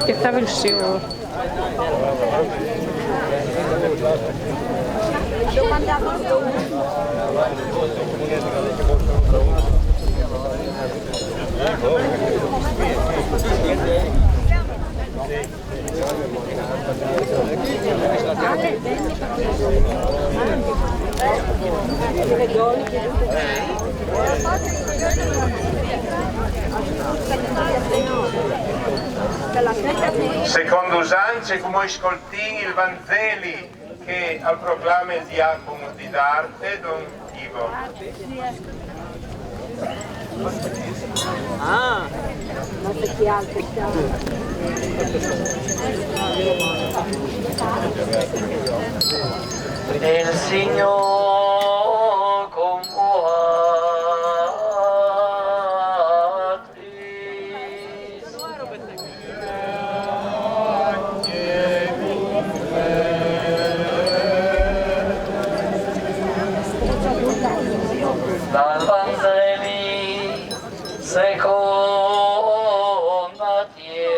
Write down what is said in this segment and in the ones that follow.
Che uscivo. Secondo usanze, come ascoltini il Vangeli che al proclama il diacono di Darte, Don Ivo. Ah, ma perché altri il Signore con voi. Dal Vangeli secondo Matteo.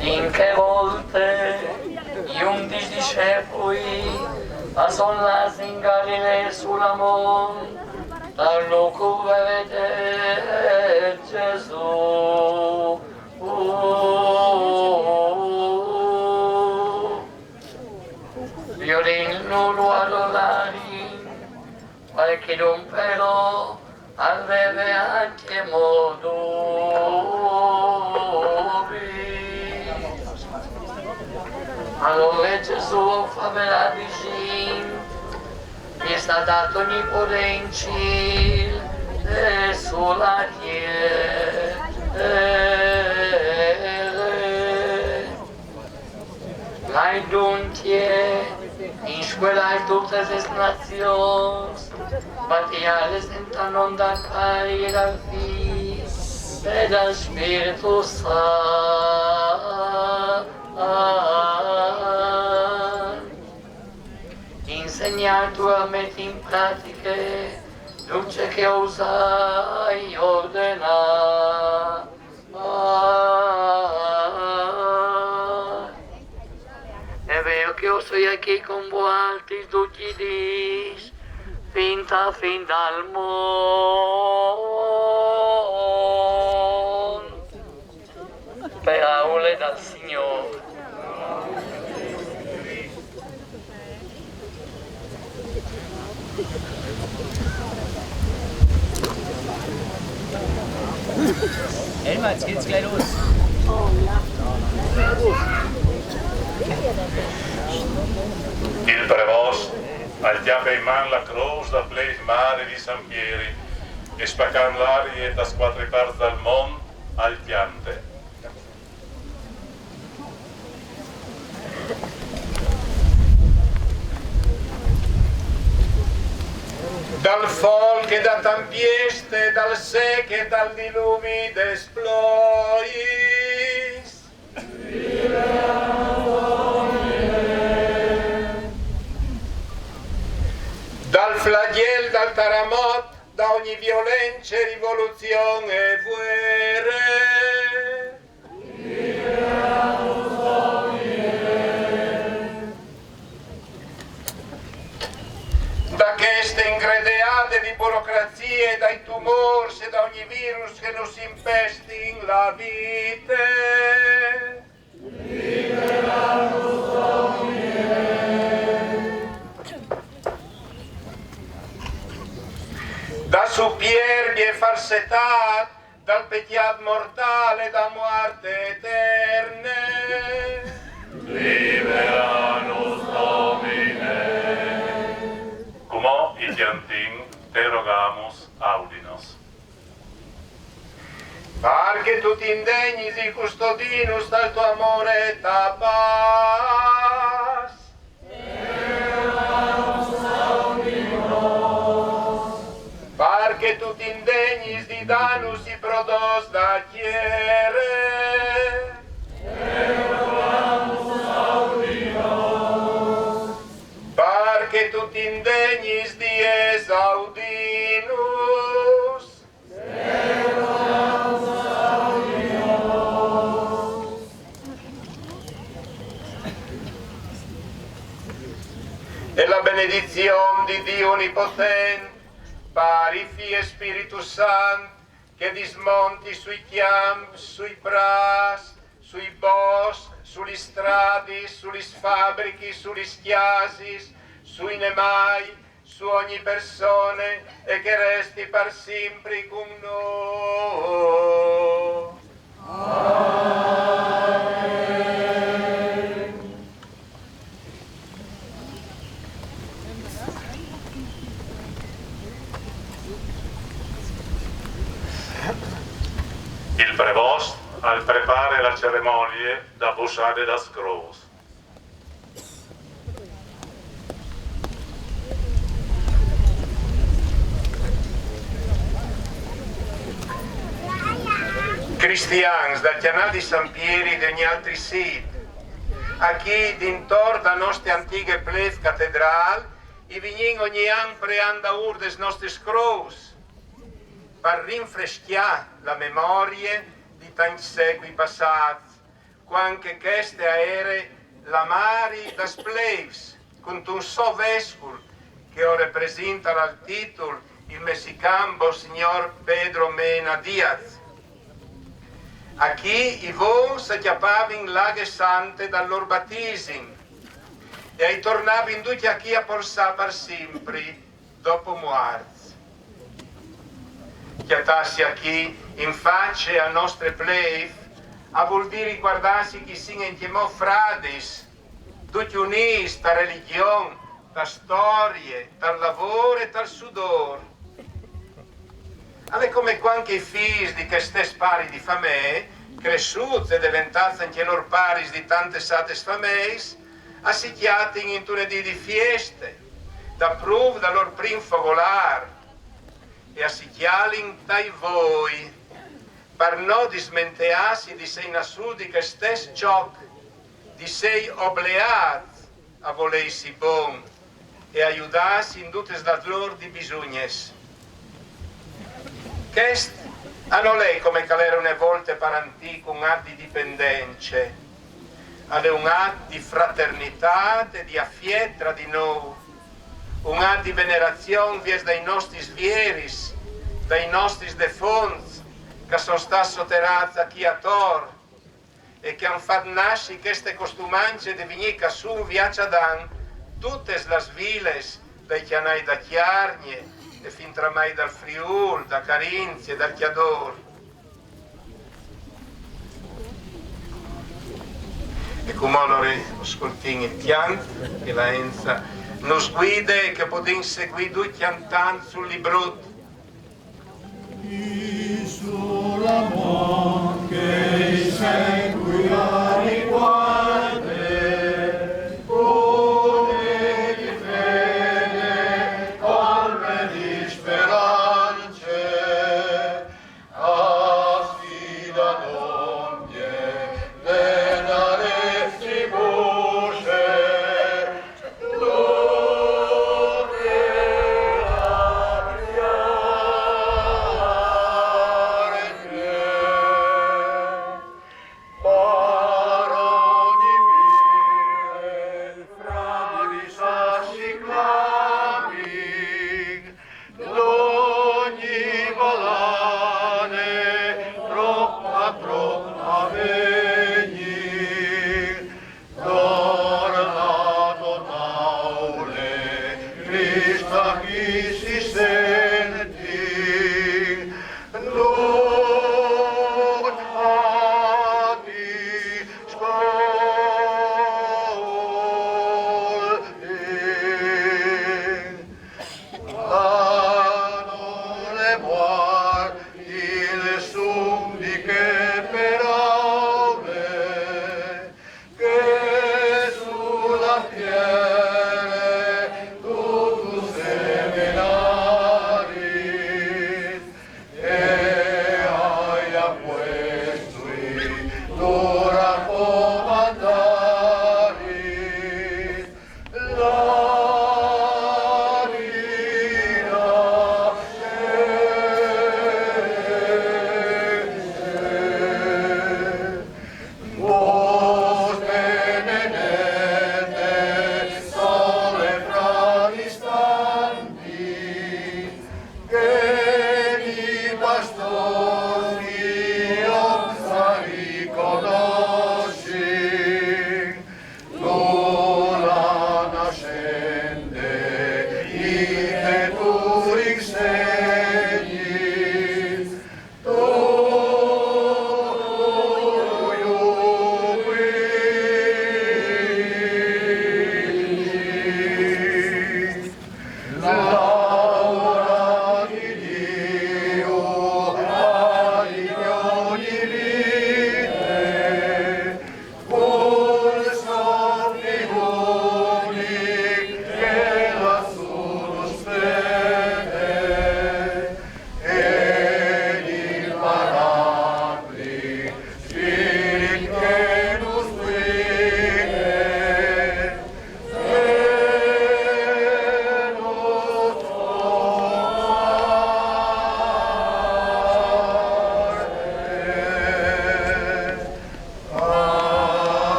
In che volte gli 11 discepoli assollasi in Galilea sulla monte, dallo cui vede Gesù. Violino lo adorari, qualche non però avrebbe anche modo. Allora Gesù favela vicino, gli sta dato ogni potenza sulla terra. entier, inscuelar totes les nacions, batiales en tan onda al Pare i al Fill ed al Spiritus Sant. Insegnar tu a met in pratiche luce che usai ordenar. È vero che io sono qui con voi tutti i giorni, fin dal mondo. Parole dal Signore. Elmar, jetzt geht's gleich los. Il Prevost altiava in man la croce da plei mare di San Pieri e spaccando l'aria da quattro parti del mondo altiante. Dal folk e da tampieste, dal sec e dal dilumi d'esplois. Dal flagiel, dal taramot, da ogni violenza, rivoluzione e guerre. Da queste ingredeate di burocrazie, dai tumori e da ogni virus che non si impesti in la vita. Da superbie e falsetà, dal peccato mortale, da morte eterne. Libera-nos Domine. Como itiantin te rogamus audinos. Perché tutti indegni di custodinus dal tuo amore e ta paz. Perché tutti indegni di danus i prodos da chiere. Perché tutti indegni di esaudinus. E la benedizione di Dio Onnipotente, Pari, Figlio e Spirito Santo, che dismonti sui campi, sui pras, sui boschi, sugli stradi, sulle fabbriche, sugli chiasi, sui nemai, su ogni persona e che resti per sempre con noi. Il Prevost al prepare la cerimonia da bussare das croce. Cristiani dal canale di San Pieri e di ogni altri siti, a chi d'intorno da nostre antiche plez cattedrali, i vignin ogni anno preanda urdes nostre croce, per rinfreschiare la memoria di tanti secoli passati, quando queste era la mari da spleis, con un so vescovo che ora presenta al titolo il messicano signor Pedro Mena Diaz. A chi i voi si chiappavano laghe sante dal loro battesimo e ai tornavano tutti a chi a polsà per sempre dopo morte. Chiatassi a chi in faccia a nostre play a vuol dire guardarsi chi si intiemò frades, tutti uniti, ta religione, ta storie, ta lavoro e ta sudore. Alle come quanti figli di queste pari di famiglie, cresciuti e diventati anche loro pari di tante sate famiglie, assicciati in tunedì di feste, da prov da loro prim fogolar, e assicciali dai voi, per non dismentearsi di sei nassudi che stes cioc, di sei obleat a voleisi bon, e aiutarsi in tutte le loro di bisognes. Quest hanno lei come calera una volta per antico un atto di dipendenza, è un atto di fraternità e di affetto tra di noi, un atto di venerazione verso dai nostri svieris, dai nostri defunti che sono stati sotterrati a chi a tor e che hanno fatto nascere queste costumanze di venire su un viaggio dan tutte le viles dai chianai da Chiarnie e fin tramai dal Friul, da Carinzia e dal Chiador. E come allora ascoltiamo il pianto e la Enza nos guida e che possiamo seguire due piantanti sul libro. Sulla mon che segui a riguarde, une di fede, colme di speranze, affida d'ombie, della retribuce,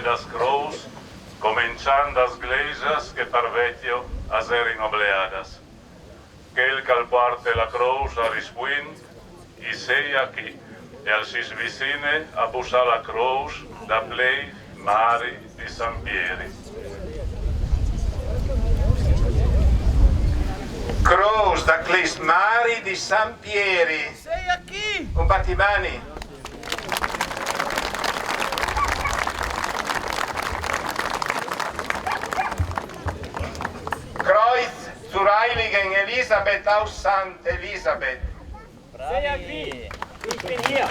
das Cruz, comenzando as glesas que parvetio a serem obleadas. Quel cal parte la cruz a rispuint, i sei aqui, e al sis vicine a busar la cruz da plei mari di San Pieri. Cruz da Clis Mari di San Pieri. Sei a chi? Un battimani. Kreuz zur Heiligen Elisabeth aus St. Elisabeth. Bravi. Ich bin hier.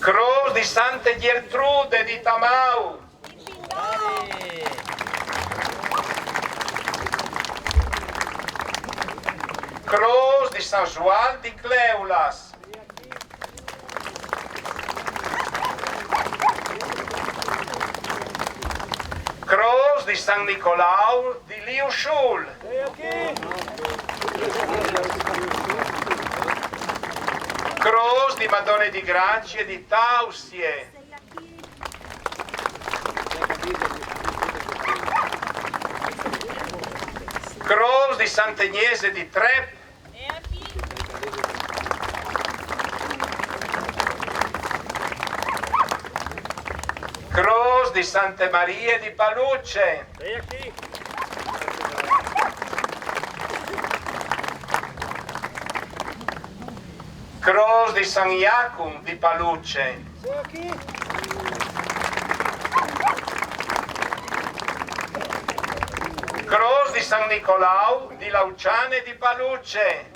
Croce di Santa Gertrude di Tamau. Bravi. Croce di San Juan di Cleulas. Croce di San Nicolau di Liushul. Croce di Madonna di Grazie di Tausie. Croce di Sant'Agnese di Trep. Croce di Sante Marie di Paluce. Croce di San Iacum di Paluce. Croce di San Nicolau di Lauciane di Paluce.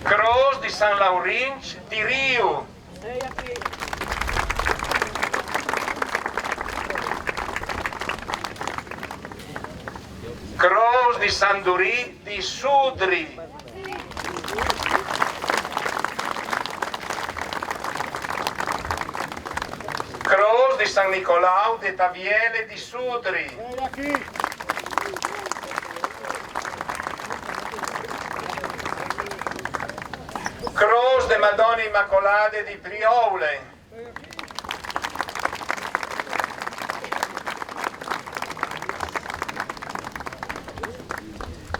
Croce di San Laurinc di Riu. Croce di San Durì di Sudri. Croce di San Nicolau di Taviele di Sudri. Croce de Madonna Immacolate di Prioule.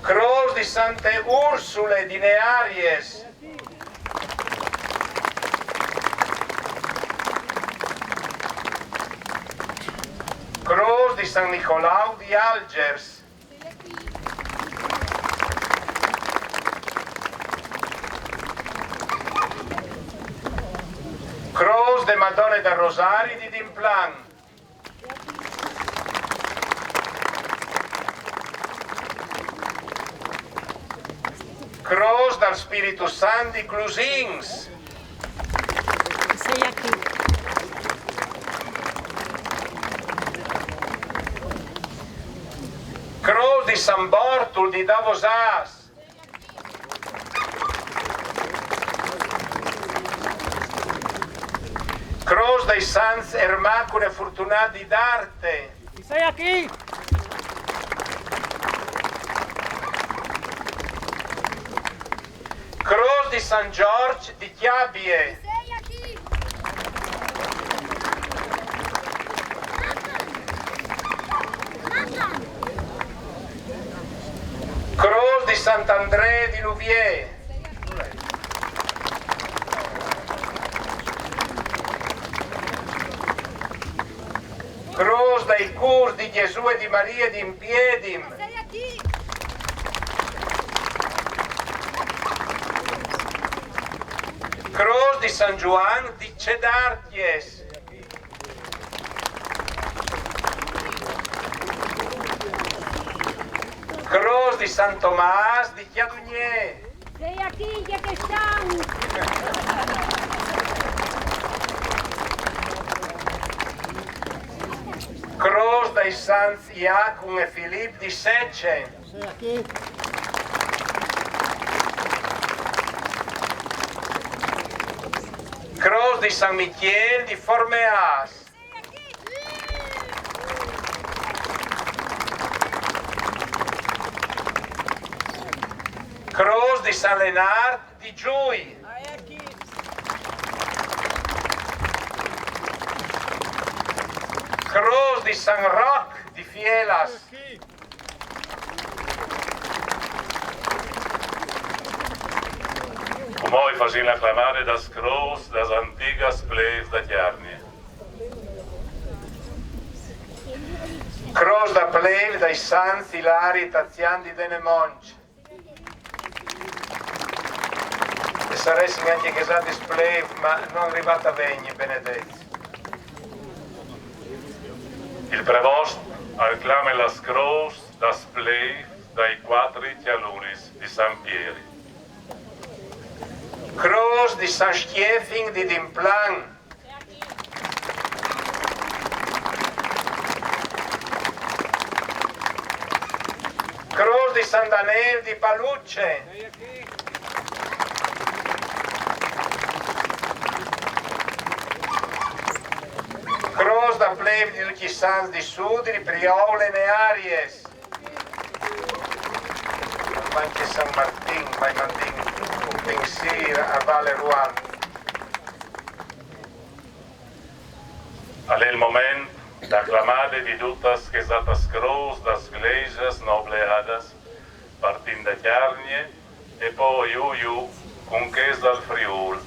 Croce di Sante Ursule di Nearies. Croce di San Nicolau di Algers. Croce de Madonna del Rosario di Dimplan. Croce dal Spirito Santo di Clusins. Sei aqui. Croce di San Bortul di Davosas. Croce dei Sans Ermacule Fortunati d'Arte. Sei aqui. Croce di San Giorgio di Chiabie. Croce di Sant'Andrea di Louviers. Croce dei Cur di Gesù e di Maria di Impiedim. Croce di San Juan di Cedarties. Croce di San Tomás di Chiadugné. Sei aqui, que questão? Croce dei Sans Iacum e Filippo di Secce. Sei aqui. Croce di San Michele di Formeas. Croce di San Leonard di Giui. Croce di San Roch di Fielas. Como fazem aclamar das cruz das antigas pleis da Chiarnia. Croce da plebe dai Santi Ilari e Tazian di Denemonge. saresti anche che sa display, ma non arrivata a vegni, benedetti. Il prevost acclama las cross das play dai quattro chialunis di San Pieri. Cross di San Stiefing di Dimplan. Cross di San Daniel di Palucce. Cross da plebe di tutti i Sans di Sudri, Priole e Aries. Anche San Martin, vai mandin un pensiero a Valle Ruan. Al moment d'acclamare di tutas quesatas cross das gleisias nobleadas, partint da Chiarnie e poi Uiu con ches dal Friul,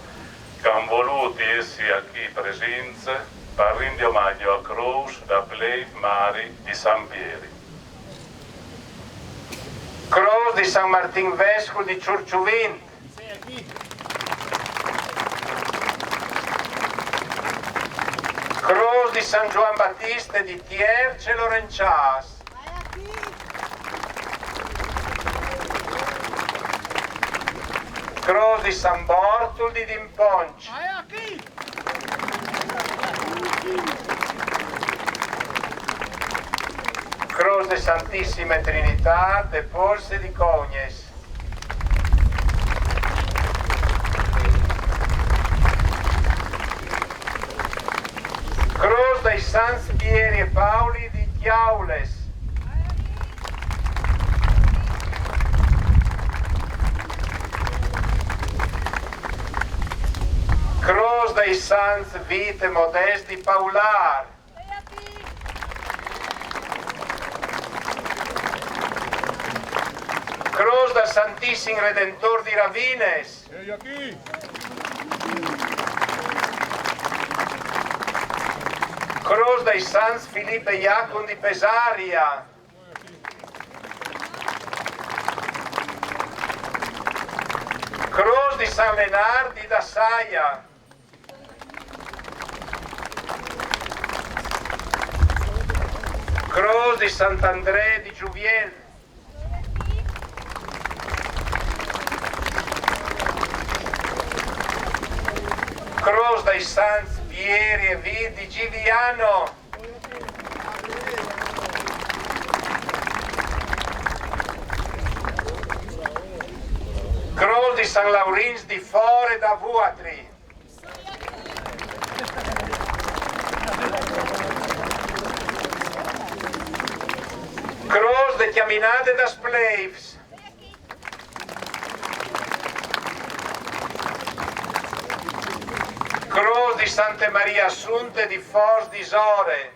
che han voluti essi a chi presenze per rindi omaggio a cross da plebe mari di San Pieri. Cross di San Martin Vescovo di Ciurciuvin. Cross di San Giovan Battista di Tierce Lorencias. Cross di San Bortul di Dimponci. Cross de Santissima Trinità de Porse di Cognes. Cross dei Sans Pieri e Paoli di Chiaules. Cross dei Sans Vite Modesti Paular. Cross dal Santissimo Redentor di Ravines. Cross dai Sans Filippo e Iacon di Pesaria. Cross di San Lenardi da Saia. Cross di Sant'Andrea di Giuviel. Cross dai Sans Pieri e Vid di Giviano. Cross di San Laurins di Fore da Vuatri. Cross de Chiaminate da Spleivs. Cross di Sante Maria Assunte di Fors di Sore.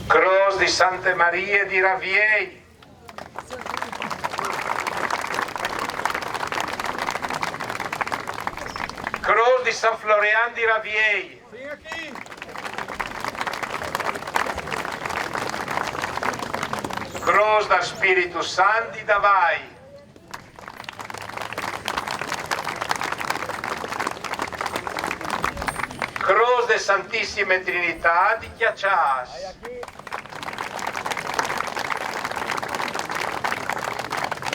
Cross di Sante Marie di Raviei. Cross di San Florian di Raviei. Cross da Spirito Santi da Vai. Cross de Santissime Trinità di Chiaccias.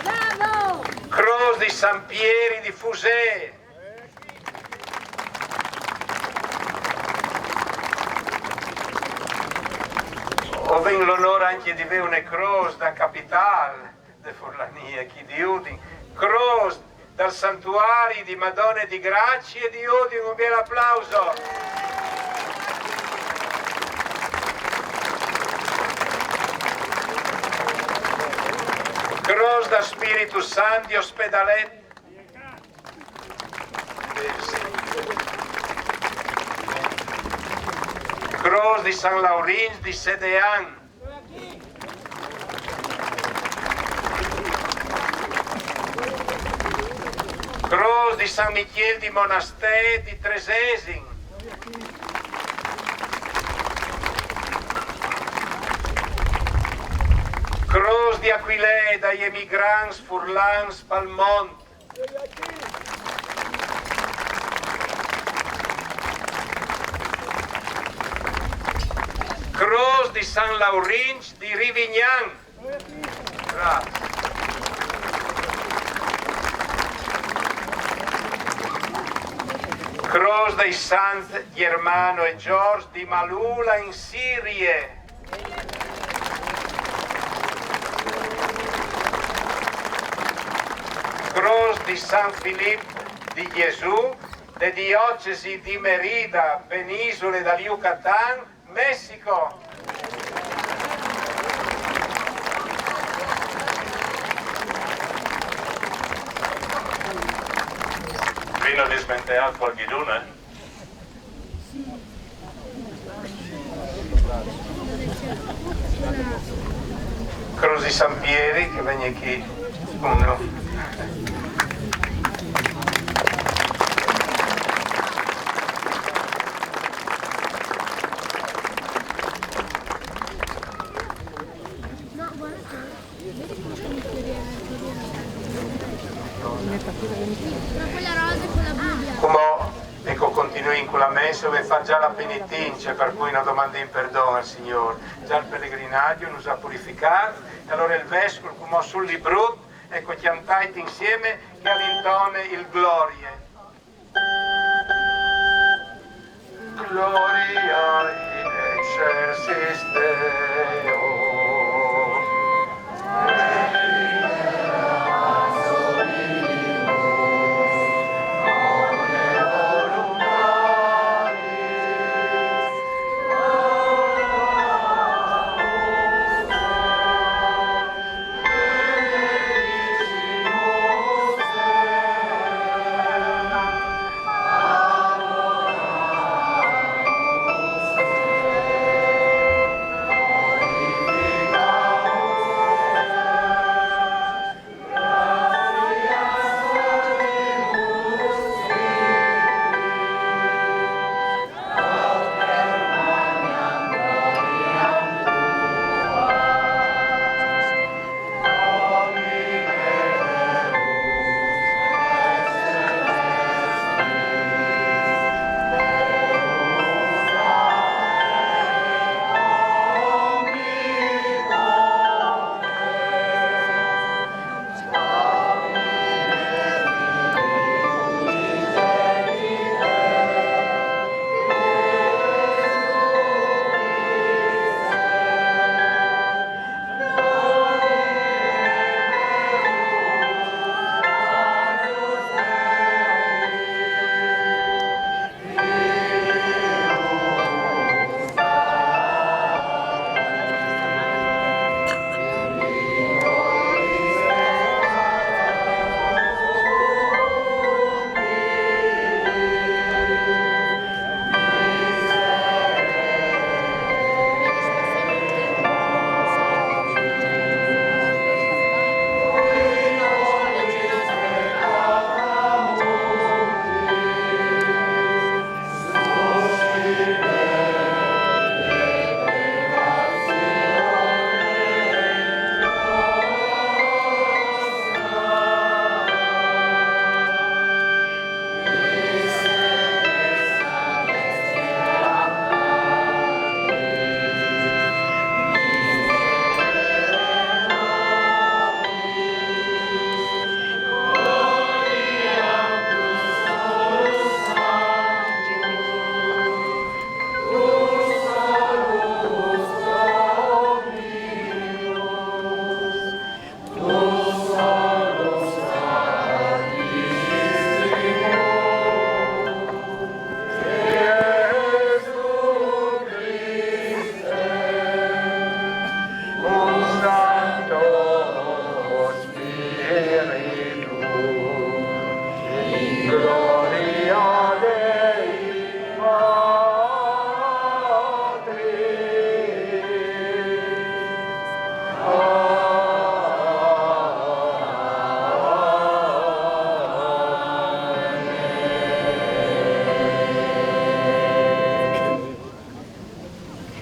Bravo! Cross di San Pieri di Fusè. Ho ben l'onore anche di avere una cross da capitale de Forlania, chi di Udin. Cross dal santuario di Madonna di Grazia e di Udin, un bel applauso. Cross da Spirito Santo di Ospedalet. Cross di San Laurins di Sedean. Cross di San Michele di Monastè di Tresesin. Croce di Aquileda e emigrants furlans pel món. Croce di San Laurinch di Rivignan. Grazie. Croce dei Santi Germano e George di Malula in Sirie. Croce di San Filippo di Gesù, de diocesi di Merida, penisole del Yucatan, Messico. Vino di smenteat qualchiduna? Croce di San Pieri, che viene qui, uno. Come ecco, continui in quella mensa dove fa già la penitenza, per cui una domanda in perdono al Signore. Già il pellegrinaggio nos ha purificato, e allora il vescovo, come sul libro, ecco, cantate insieme che all'intone il Glorie. Gloria in excelsis Deo.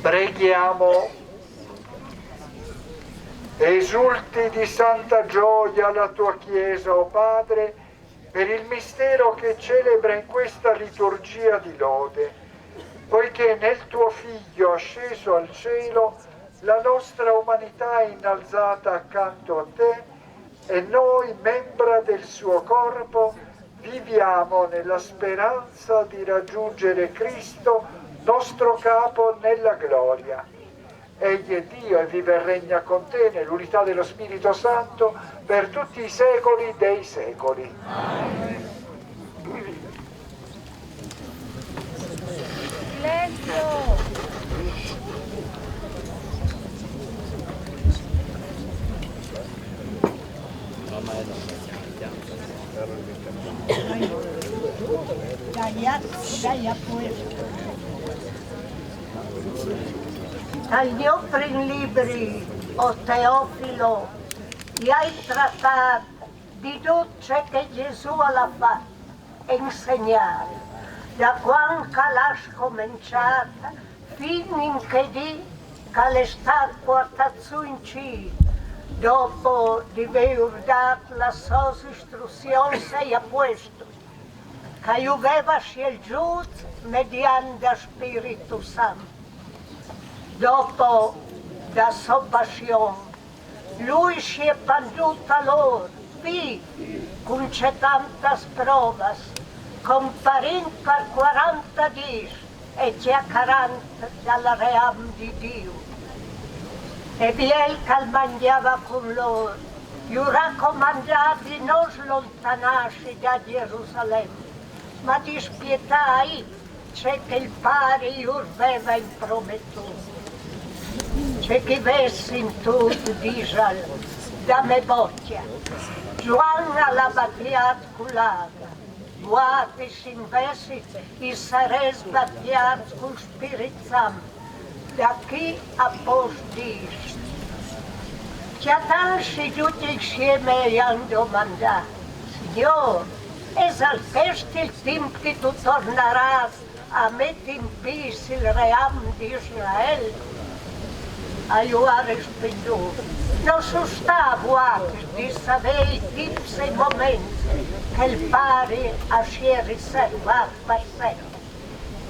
Preghiamo. Esulti di santa gioia la tua Chiesa, o Padre, per il mistero che celebra in questa liturgia di lode, poiché nel tuo Figlio asceso al cielo la nostra umanità è innalzata accanto a te e noi, membra del suo corpo, viviamo nella speranza di raggiungere Cristo, nostro capo, nella gloria. Egli è Dio e vive e regna con te nell'unità dello Spirito Santo per tutti i secoli dei secoli. Amen. Silenzio! Dai a questo. Agli opri libri, o Teofilo, gli hai trattato di tutto ciò che Gesù ha fatto e insegnato, da quando l'ha cominciata fino in che dì che è stato portato su in cielo, dopo di aver dato la sua istruzione sei a questo, che aveva scelto mediante Spirito Santo. Dopo la sua passione, lui si è penduto a loro, con tante prove, comparendo per 40 giorni e già 40 dal reame di Dio. E bien che mangiava con loro, gli raccomandava di non allontanarsi da Gerusalemme, ma di spietare ciò che il Padre gli aveva impromesso. C'è chi vesse in tutto di Israele, da me boccia, Giovanna la battiata con l'aria, Boatis invece i sarei sbattiati con Spirito Santo, da chi a posto dice. Chiatansi tutti insieme e hanno domandato, Signore, esaltesti il tempo che tu tornerai a mettere in piedi il reame di Israele? Ha risponduto, non sono stato di sapere i tempi e i momenti che il Padre ha riservato per sé,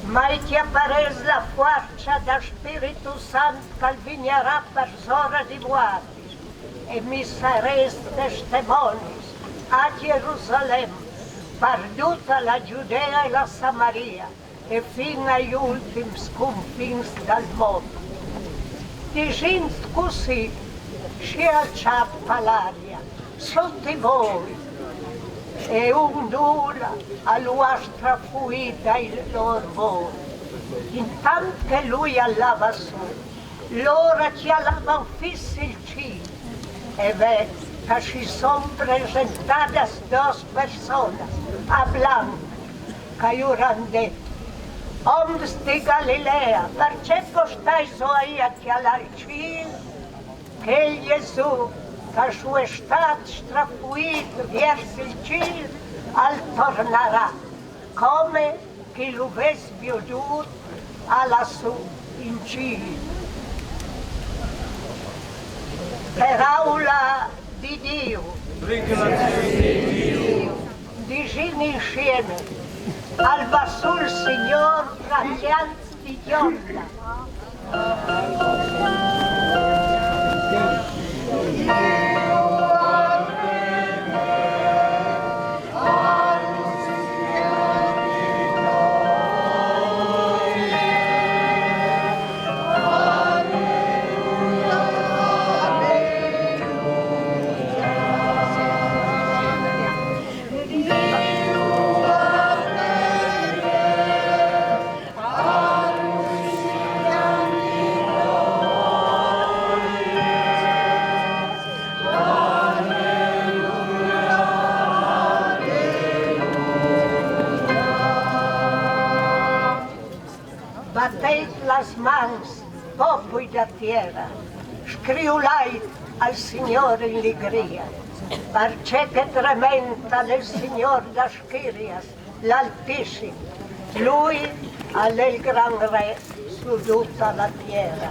ma ti apparese la forza dello Spirito Santo che vignerà per ora di voi e mi sareste testimoni a Gerusalemme, per tutta la Giudea e la Samaria e fino agli ultimi confini del mondo. Dicendo così, si alzava l'aria sotto voi e ondula a vostra fuita il loro volo. Intanto che lui andava su, loro ci allavano fisso il cielo e vedi che si sono presentate due persone, hablando, che gli hanno detto, Oms di Galilea, perché postai aí a chialare il cielo, che Gesù, che suo stato strafuito verso il cielo, al tornerà, come chi lo avesse veduto alla su in cielo. Parola di Dio. Dicendo insieme, Alba sul Signor raggianza di Gionda. Las mans, popoli da terra, scriulai al Signore in allegria, perché che tremenda nel Signore da Schirias, l'Altissimo, Lui è il gran Re su tutta la terra.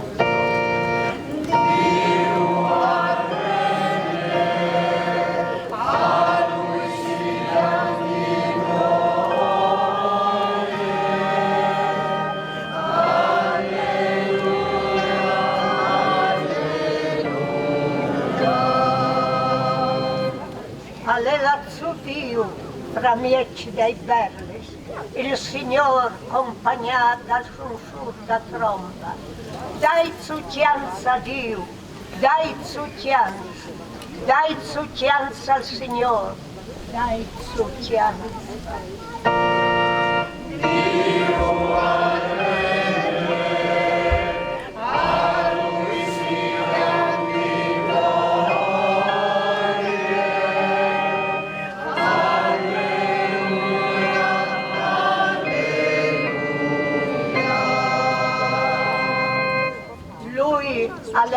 Pramieci dei Berlis, il Signor accompagnato dal sussurro tromba. Dai zucchianza a Dio, dai zucchianza al Signore, dai zucchianza.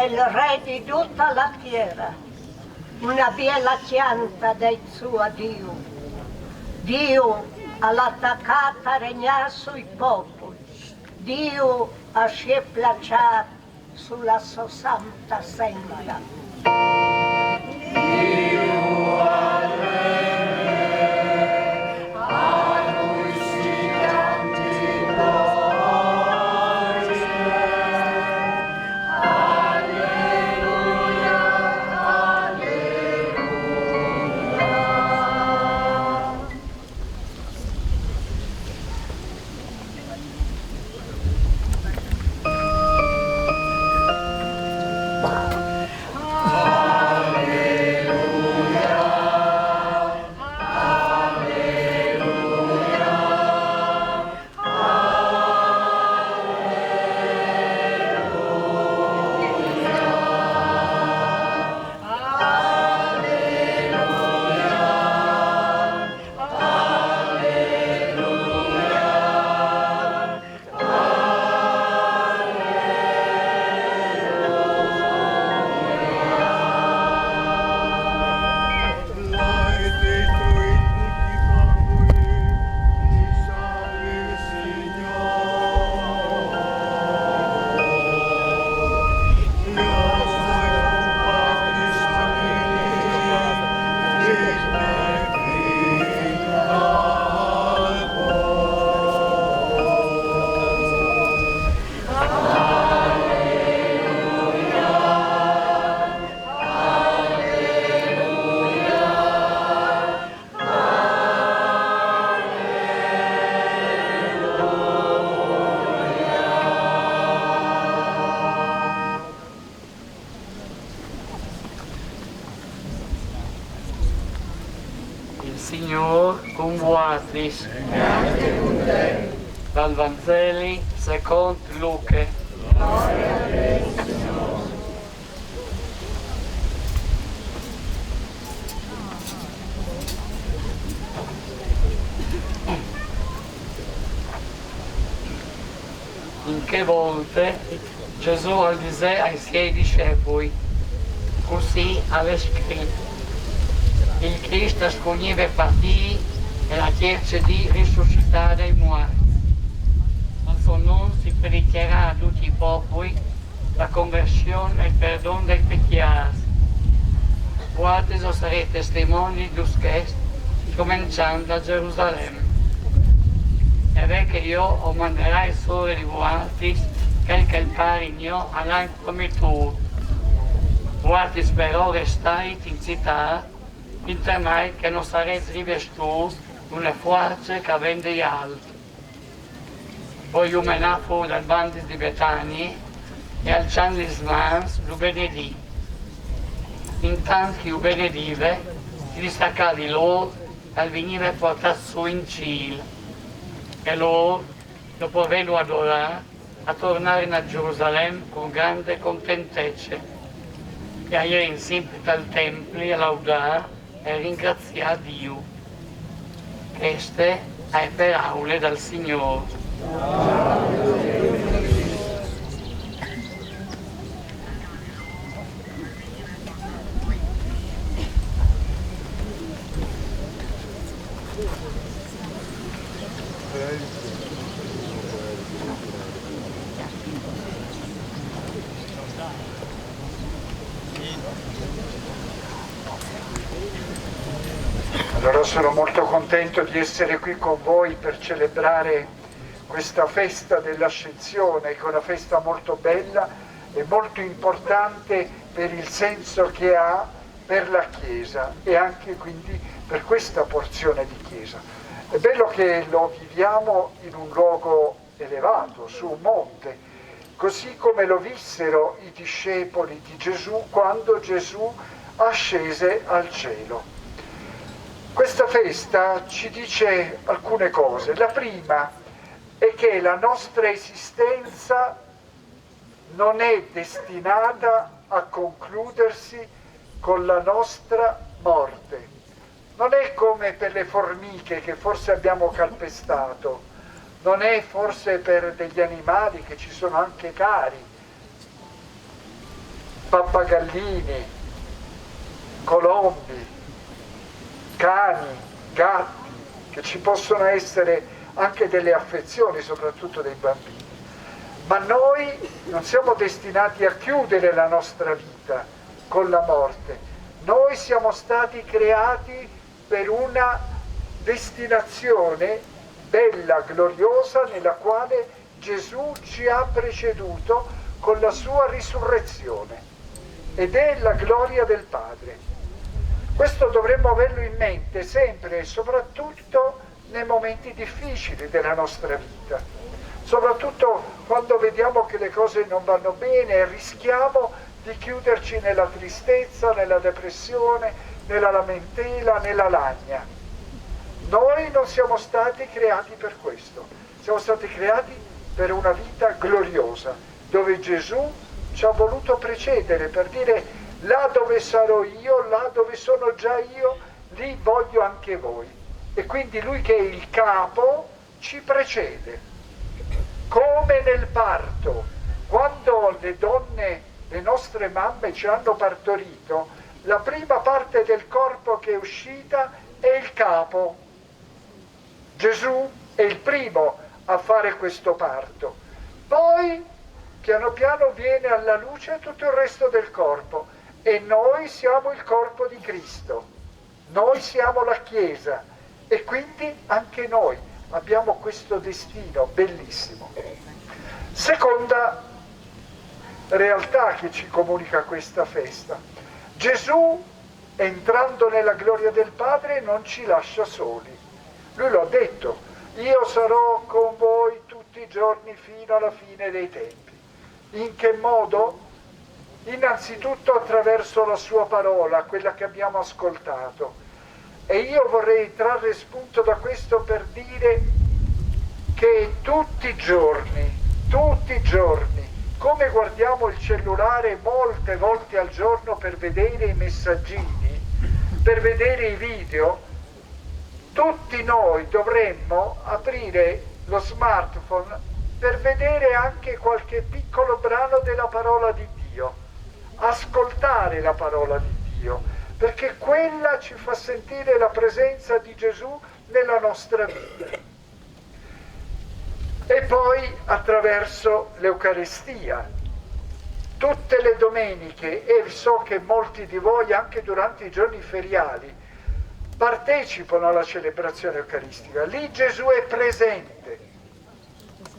Il re di tutta la terra, una bella pianta del suo Dio. Dio all'attaccata regnare sui popoli, Dio ha si placciato sulla sua santa senda. Signor cum vuatris. Dal Vangeli secondo Luca. In che volte Gesù disse ai suoi discepoli, così aveva scritto: il Cristo scoglieva partì e la terza di risuscitare dai morti. Al suo nome si predicherà a tutti i popoli la conversione e il perdono dei peccati. Voi sarete testimoni di questo, cominciando da Gerusalemme. E ve che io o manderai solo di voi, quel che il Padre mio ha promesso. Voi però restate in città, finché mai che non sarete rivestiti una forza che viene di alto. Poi io me ne fu dal bando di Betania e alzando le mani lo benedì. Intanto che io benediva, si distaccava di loro e veniva portato su in cielo. E loro, dopo averlo adorato, a tornare a Gerusalemme con grande contentezza e a ieri insieme al Tempio a laudare e ringraziare Dio. Queste è parole dal Signore. Allora sono molto contento di essere qui con voi per celebrare questa festa dell'Ascensione, che è una festa molto bella e molto importante per il senso che ha per la Chiesa e anche quindi per questa porzione di chiesa. È bello che lo viviamo in un luogo elevato, su un monte, così come lo vissero i discepoli di Gesù quando Gesù ascese al cielo. Questa festa ci dice alcune cose. La prima è che la nostra esistenza non è destinata a concludersi con la nostra morte. Non è come per le formiche che forse abbiamo calpestato, non è forse per degli animali che ci sono anche cari, pappagallini, colombi, cani, gatti, che ci possono essere anche delle affezioni, soprattutto dei bambini. Ma noi non siamo destinati a chiudere la nostra vita con la morte. Noi siamo stati creati per una destinazione bella, gloriosa, nella quale Gesù ci ha preceduto con la sua risurrezione, ed è la gloria del Padre. Questo dovremmo averlo in mente sempre e soprattutto nei momenti difficili della nostra vita, soprattutto quando vediamo che le cose non vanno bene e rischiamo di chiuderci nella tristezza, nella depressione, nella lamentela, nella lagna. Noi non siamo stati creati per questo, siamo stati creati per una vita gloriosa, dove Gesù ci ha voluto precedere per dire: là dove sarò io, là dove sono già io, lì voglio anche voi. E quindi lui, che è il capo, ci precede. Come nel parto, quando le donne, le nostre mamme ci hanno partorito, la prima parte del corpo che è uscita è il capo. Gesù è il primo a fare questo parto. Poi piano piano viene alla luce tutto il resto del corpo, e noi siamo il corpo di Cristo, noi siamo la Chiesa, e quindi anche noi abbiamo questo destino bellissimo. Seconda realtà che ci comunica questa festa: Gesù, entrando nella gloria del Padre, non ci lascia soli. Lui lo ha detto: io sarò con voi tutti i giorni fino alla fine dei tempi. In che modo? Innanzitutto attraverso la sua parola, quella che abbiamo ascoltato. E io vorrei trarre spunto da questo per dire che tutti i giorni, come guardiamo il cellulare molte volte al giorno per vedere i messaggini, per vedere i video, tutti noi dovremmo aprire lo smartphone per vedere anche qualche piccolo brano della parola di Dio, ascoltare la parola di Dio, perché quella ci fa sentire la presenza di Gesù nella nostra vita. E poi attraverso l'Eucaristia, tutte le domeniche, e so che molti di voi anche durante i giorni feriali partecipano alla celebrazione eucaristica. Lì Gesù è presente.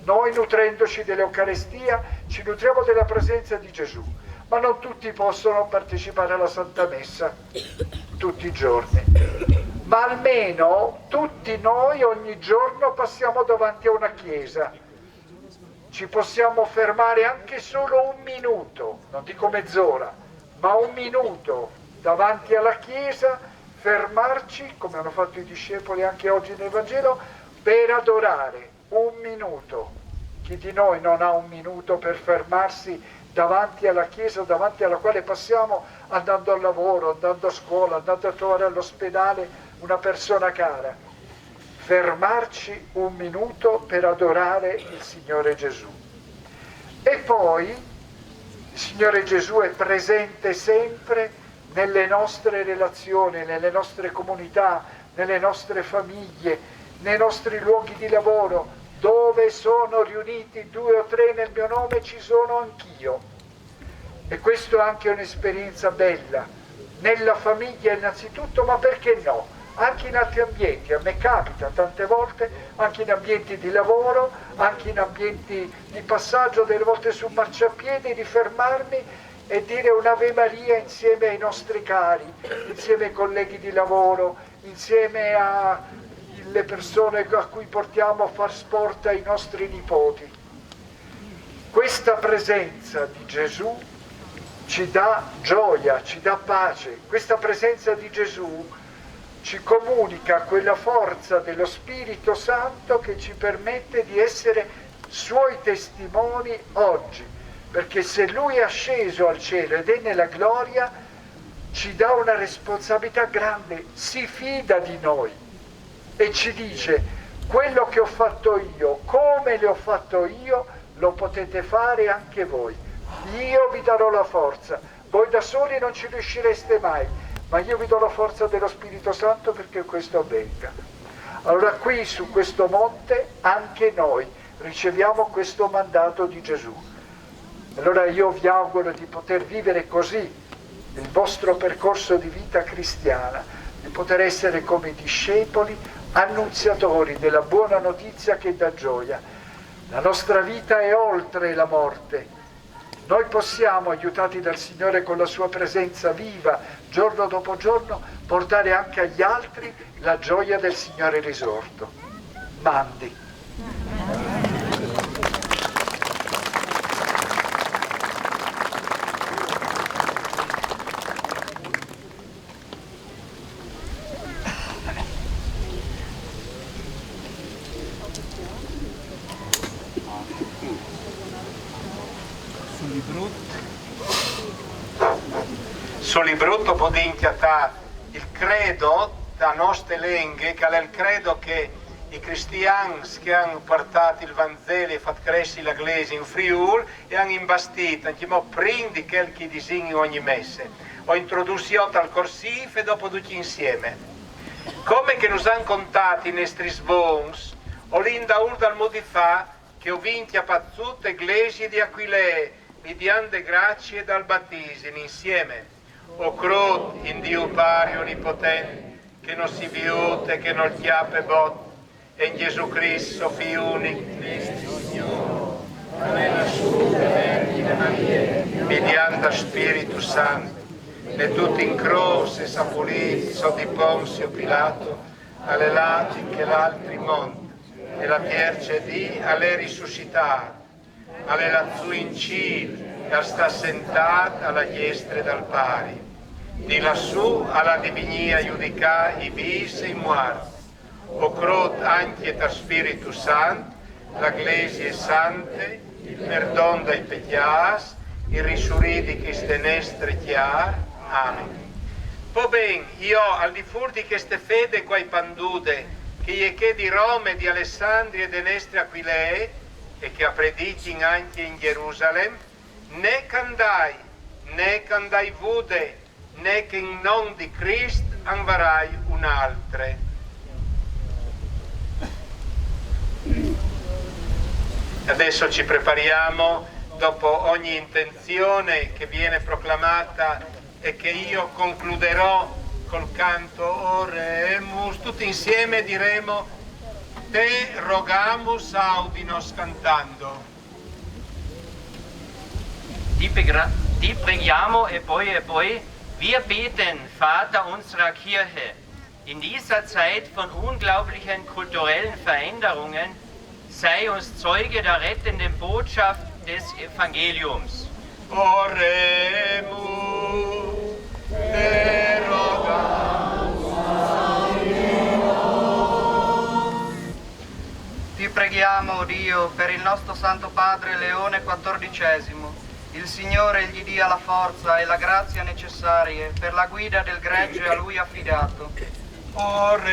Noi, nutrendoci dell'Eucaristia, ci nutriamo della presenza di Gesù, ma non tutti possono partecipare alla Santa Messa tutti i giorni. Ma almeno tutti noi ogni giorno passiamo davanti a una chiesa. Ci possiamo fermare anche solo un minuto, non dico mezz'ora, ma un minuto davanti alla chiesa, fermarci, come hanno fatto i discepoli anche oggi nel Vangelo, per adorare. Un minuto. Chi di noi non ha un minuto per fermarsi davanti alla chiesa, davanti alla quale passiamo andando al lavoro, andando a scuola, andando a trovare all'ospedale una persona cara? Fermarci un minuto per adorare il Signore Gesù. E poi il Signore Gesù è presente sempre nelle nostre relazioni, nelle nostre comunità, nelle nostre famiglie, nei nostri luoghi di lavoro. Dove sono riuniti 2 o 3 nel mio nome, ci sono anch'io. E questo è anche un'esperienza bella, nella famiglia innanzitutto, ma perché no? Anche in altri ambienti. A me capita tante volte, anche in ambienti di lavoro, anche in ambienti di passaggio, delle volte sul marciapiede, di fermarmi e dire un'Ave Maria insieme ai nostri cari, insieme ai colleghi di lavoro, insieme alle persone a cui portiamo a far sport ai nostri nipoti. Questa presenza di Gesù ci dà gioia, ci dà pace. Questa presenza di Gesù ci comunica quella forza dello Spirito Santo che ci permette di essere Suoi testimoni oggi, perché se Lui è asceso al cielo ed è nella gloria, ci dà una responsabilità grande, si fida di noi e ci dice: quello che ho fatto io, come le ho fatto io, lo potete fare anche voi. Io vi darò la forza, voi da soli non ci riuscireste mai, ma io vi do la forza dello Spirito Santo perché questo avvenga. Allora qui su questo monte anche noi riceviamo questo mandato di Gesù. Allora io vi auguro di poter vivere così il vostro percorso di vita cristiana, di poter essere come discepoli, annunziatori della buona notizia che dà gioia. La nostra vita è oltre la morte. Noi possiamo, aiutati dal Signore con la sua presenza viva, giorno dopo giorno, portare anche agli altri la gioia del Signore risorto. Mandi. Sul brutto podinchiata il credo da nostre lenghe, che è il credo che i cristiani che hanno portato il Vangelo e fatto crescere la Chiesa in Friuli e hanno imbastito, anche prima di quel che disegni ogni messe. Ho introdotto al corsivo e dopo tutti insieme. Come che nos hanno contato i nostri svons, ho l'inda dal modifà che ho vinto a pazzutte eglesi di Aquilee, mediante grazie dal battesimo insieme. O crot in Dio pari onnipotente, che non si viute, che non chiappe bot, e in Gesù Cristo, Figlio unico, Cristo Signore, nella sua Vergine Maria, mediante Spirito Santo, e tutti in croce, sapuliti, sotto di Ponzio Pilato, alle lati che l'altri monti, e la terza dì alle risuscitati, alle lazzù in cielo, e sta sentata alla destra dal pari. Di lassù alla divinia giudicà i vis e i morti. O crot anche da Spirito Santo, la Chiesa è santa, il perdon dai peccati, il risurridi che ste nestre chiar. Amen. Poi ben, io al di fuori di queste fede quai pandude, che di Roma e di Alessandria e de nestre Aquilee, e che ha prediti anche in Gerusalemme, né candai vude, né che in nome di Cristo anvarai un'altra. Adesso ci prepariamo, dopo ogni intenzione che viene proclamata e che io concluderò col canto Oremus, tutti insieme diremo Te rogamus audinos cantando. Die preghiamo e poi, wir beten, Vater unserer Kirche, in dieser Zeit von unglaublichen kulturellen Veränderungen sei uns Zeuge der rettenden Botschaft des Evangeliums. Oremus, te rogamus audinos. Ti preghiamo, Dio, per il nostro Santo Padre Leone XIV, il Signore gli dia la forza e la grazia necessarie per la guida del gregge a Lui affidato. Oremus,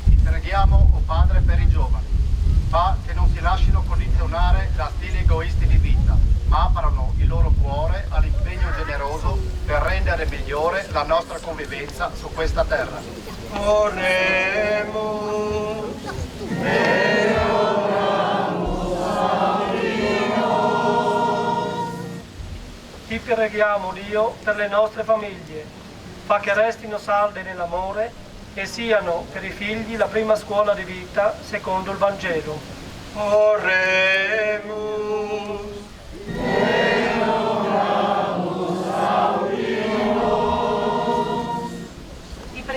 Ti preghiamo, o Padre, per i giovani. Fa che non si lasciano condizionare da stili egoisti di vita, ma aprano il loro cuore all'impegno generoso per rendere migliore la nostra convivenza su questa terra. Oremus, Ti preghiamo, Dio, per le nostre famiglie. Fa che restino salde nell'amore e siano per i figli la prima scuola di vita secondo il Vangelo. Oremus,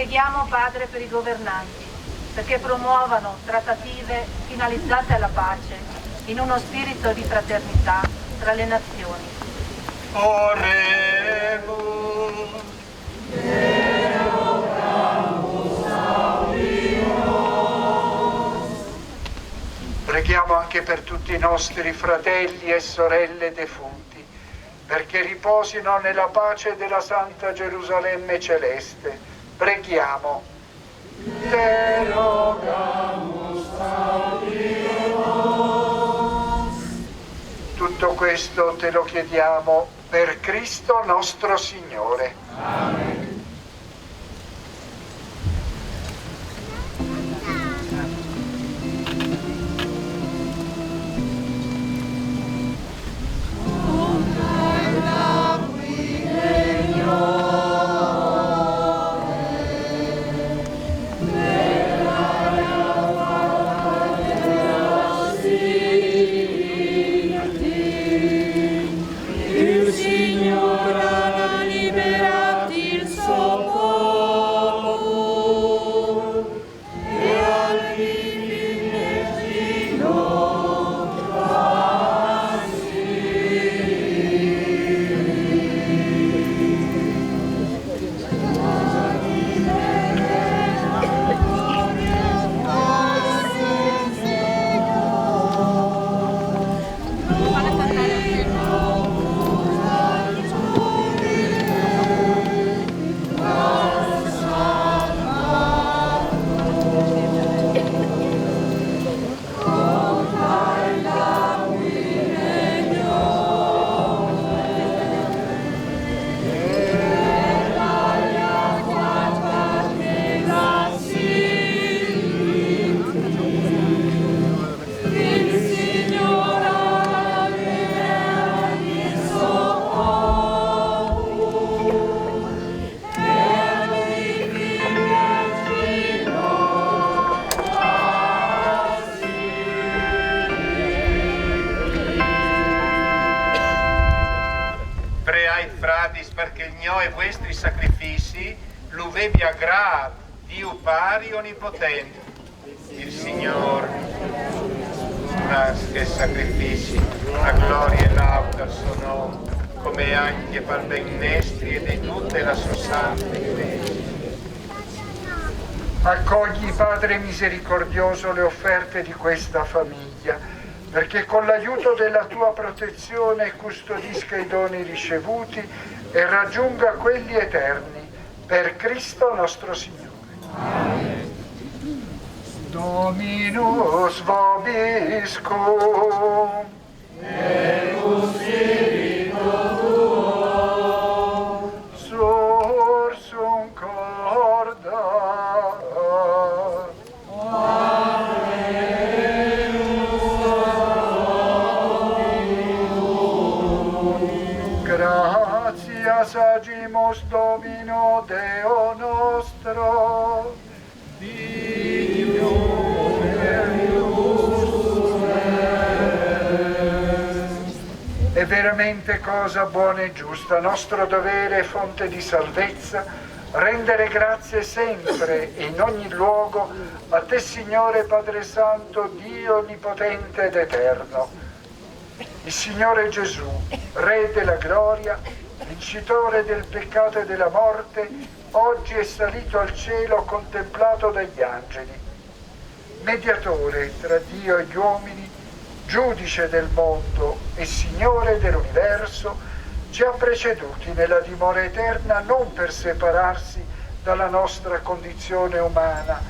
Preghiamo, Padre, per i governanti, perché promuovano trattative finalizzate alla pace in uno spirito di fraternità tra le nazioni. Oremus. Preghiamo anche per tutti i nostri fratelli e sorelle defunti, perché riposino nella pace della Santa Gerusalemme celeste. Preghiamo. Te rogamus audimus. Tutto questo te lo chiediamo per Cristo nostro Signore. Amen. Dio pari onnipotente, il Signore, che sacrifici, la gloria e lauda al suo nome, come anche per benestri e di tutte la sua santa Chiesa. Accogli, Padre misericordioso, le offerte di questa famiglia, perché con l'aiuto della tua protezione custodisca i doni ricevuti e raggiunga quelli eterni, per Cristo nostro Signore. Amen. Dominus vobiscum. Et cum spiritu tuo. Sursum corda. Gratias agimus Domino Deo nostro. È veramente cosa buona e giusta, nostro dovere e fonte di salvezza, rendere grazie sempre e in ogni luogo a te, Signore Padre Santo, Dio onnipotente ed eterno. Il Signore Gesù, Re della gloria, vincitore del peccato e della morte, oggi è salito al cielo contemplato dagli angeli. Mediatore tra Dio e gli uomini, giudice del mondo e Signore dell'universo, ci ha preceduti nella dimora eterna non per separarsi dalla nostra condizione umana,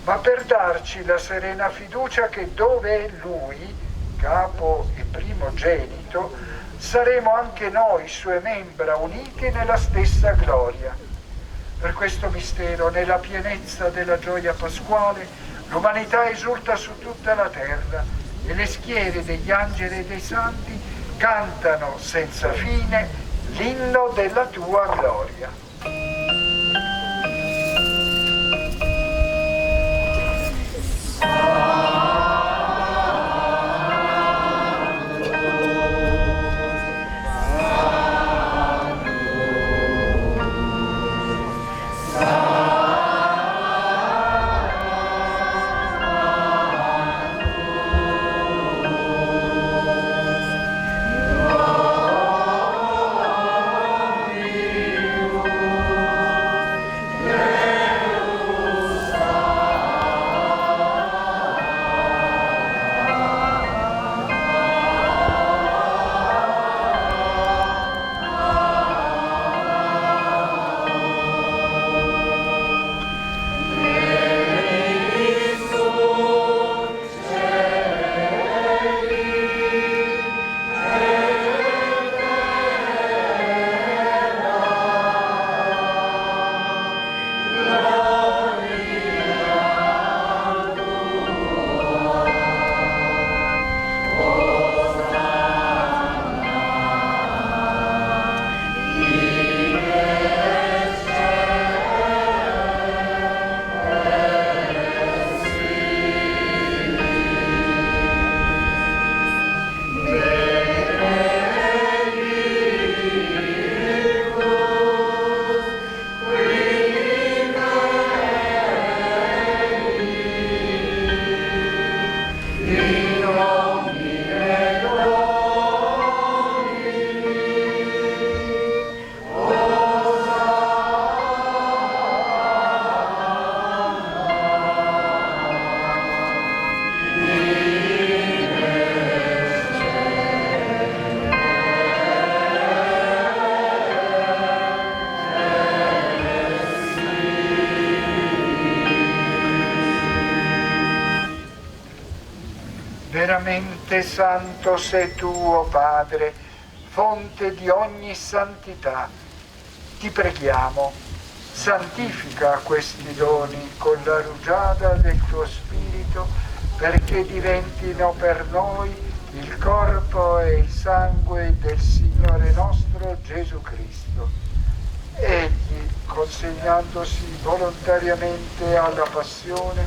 ma per darci la serena fiducia che dove è Lui, capo e primogenito, saremo anche noi, sue membra, uniti nella stessa gloria. Per questo mistero, nella pienezza della gioia pasquale, l'umanità esulta su tutta la terra e le schiere degli angeli e dei santi cantano senza fine l'inno della tua gloria. Santo, Veramente santo sei tu, o Padre, fonte di ogni santità. Ti preghiamo, santifica questi doni con la rugiada del tuo Spirito, perché diventino per noi il corpo e il sangue del Signore nostro Gesù Cristo. Egli, consegnandosi volontariamente alla passione,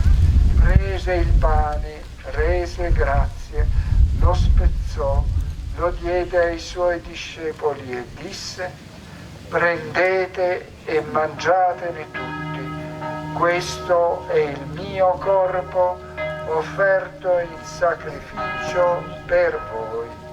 prese il pane, rese grazie, lo spezzò, lo diede ai suoi discepoli e disse: prendete e mangiatene tutti, questo è il mio corpo offerto in sacrificio per voi.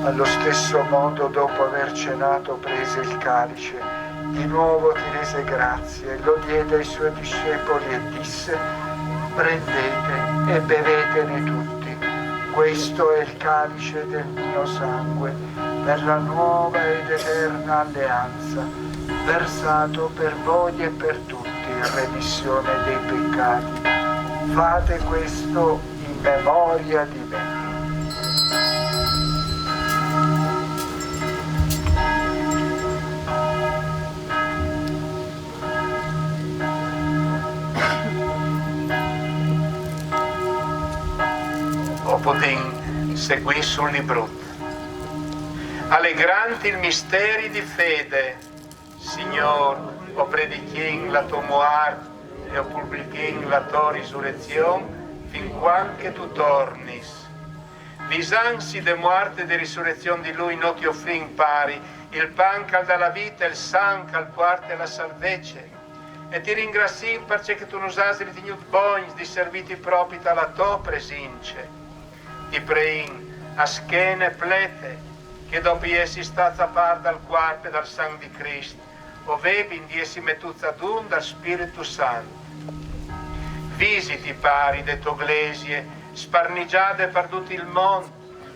Allo stesso modo, dopo aver cenato, prese il calice, di nuovo ti rese grazie, lo diede ai suoi discepoli e disse: prendete e bevetene tutti, questo è il calice del mio sangue, per la nuova ed eterna alleanza, versato per voi e per tutti in remissione dei peccati. Fate questo in memoria di me. Podin seguì sul librut. Allegranti il misteri di fede, Signor, o predichin la tua muerte e o publichin la tua risurrezione, fin quanche tu tornis. Visansi de muerte e de risurrezione di Lui non ti offrin pari, il pan cal dà la vita e il san cal parte la salvezza. E ti ringrazio perché tu nos has ritenuto bons di serviti propri alla tua presenza. Ti prein a schene plete, che dopo essi stata par dal corpo e dal sangue di Cristo, ovevi di essi metuzza d'un dal Spirito Santo. Visiti pari de tue iglesie, sparnigiate per tutto il mondo,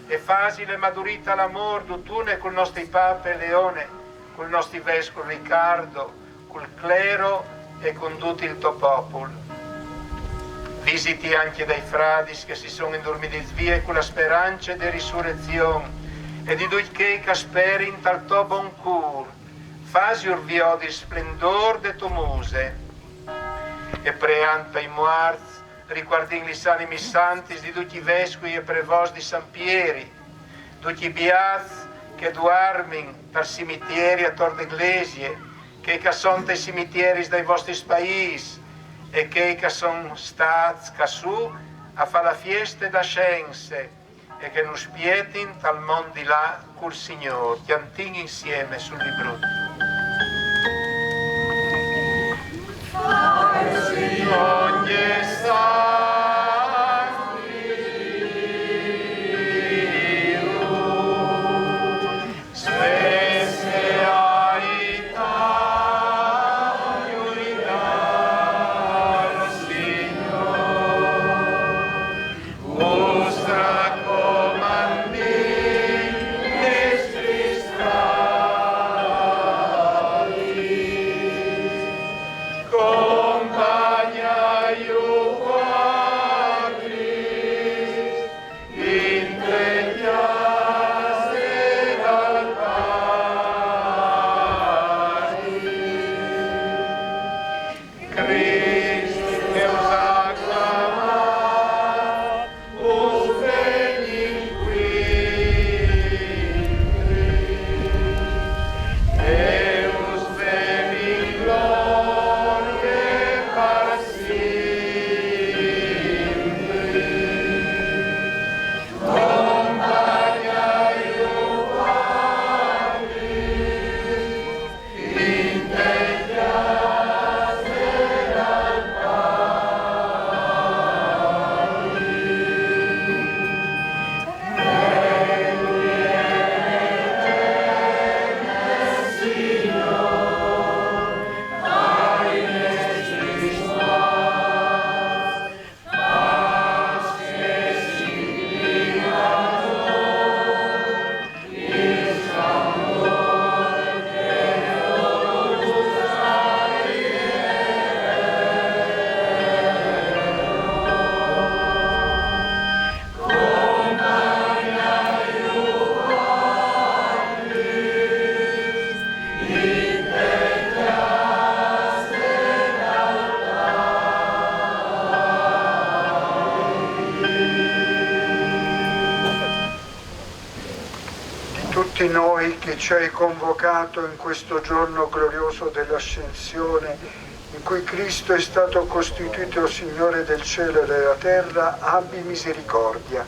e fasi le madurita l'amor d'utune col nostro Papa Leone, col nostro Vescovo Riccardo, col clero e con tutto il tuo popolo. Visiti anche dai fradis che si sono indormiti via con la speranza di risurrezione e di tutti che sperin tal tuo bon cur, fasi urvio di splendor de tu muse. E preanta i morti, riguardin gli animi santi di tutti i vescovi e prevos di San Pieri, tutti i beati che dormin per cimetieri a tor d'eglesie, che sono dei cimetieri dai vostri paesi, e che sono stati cassù a fare la fiesta da scienze e che non spietin tal mondo di là col Signore. Chiantin insieme sul libro. noi che ci hai convocato in questo giorno glorioso dell'Ascensione, in cui Cristo è stato costituito Signore del cielo e della terra, abbi misericordia.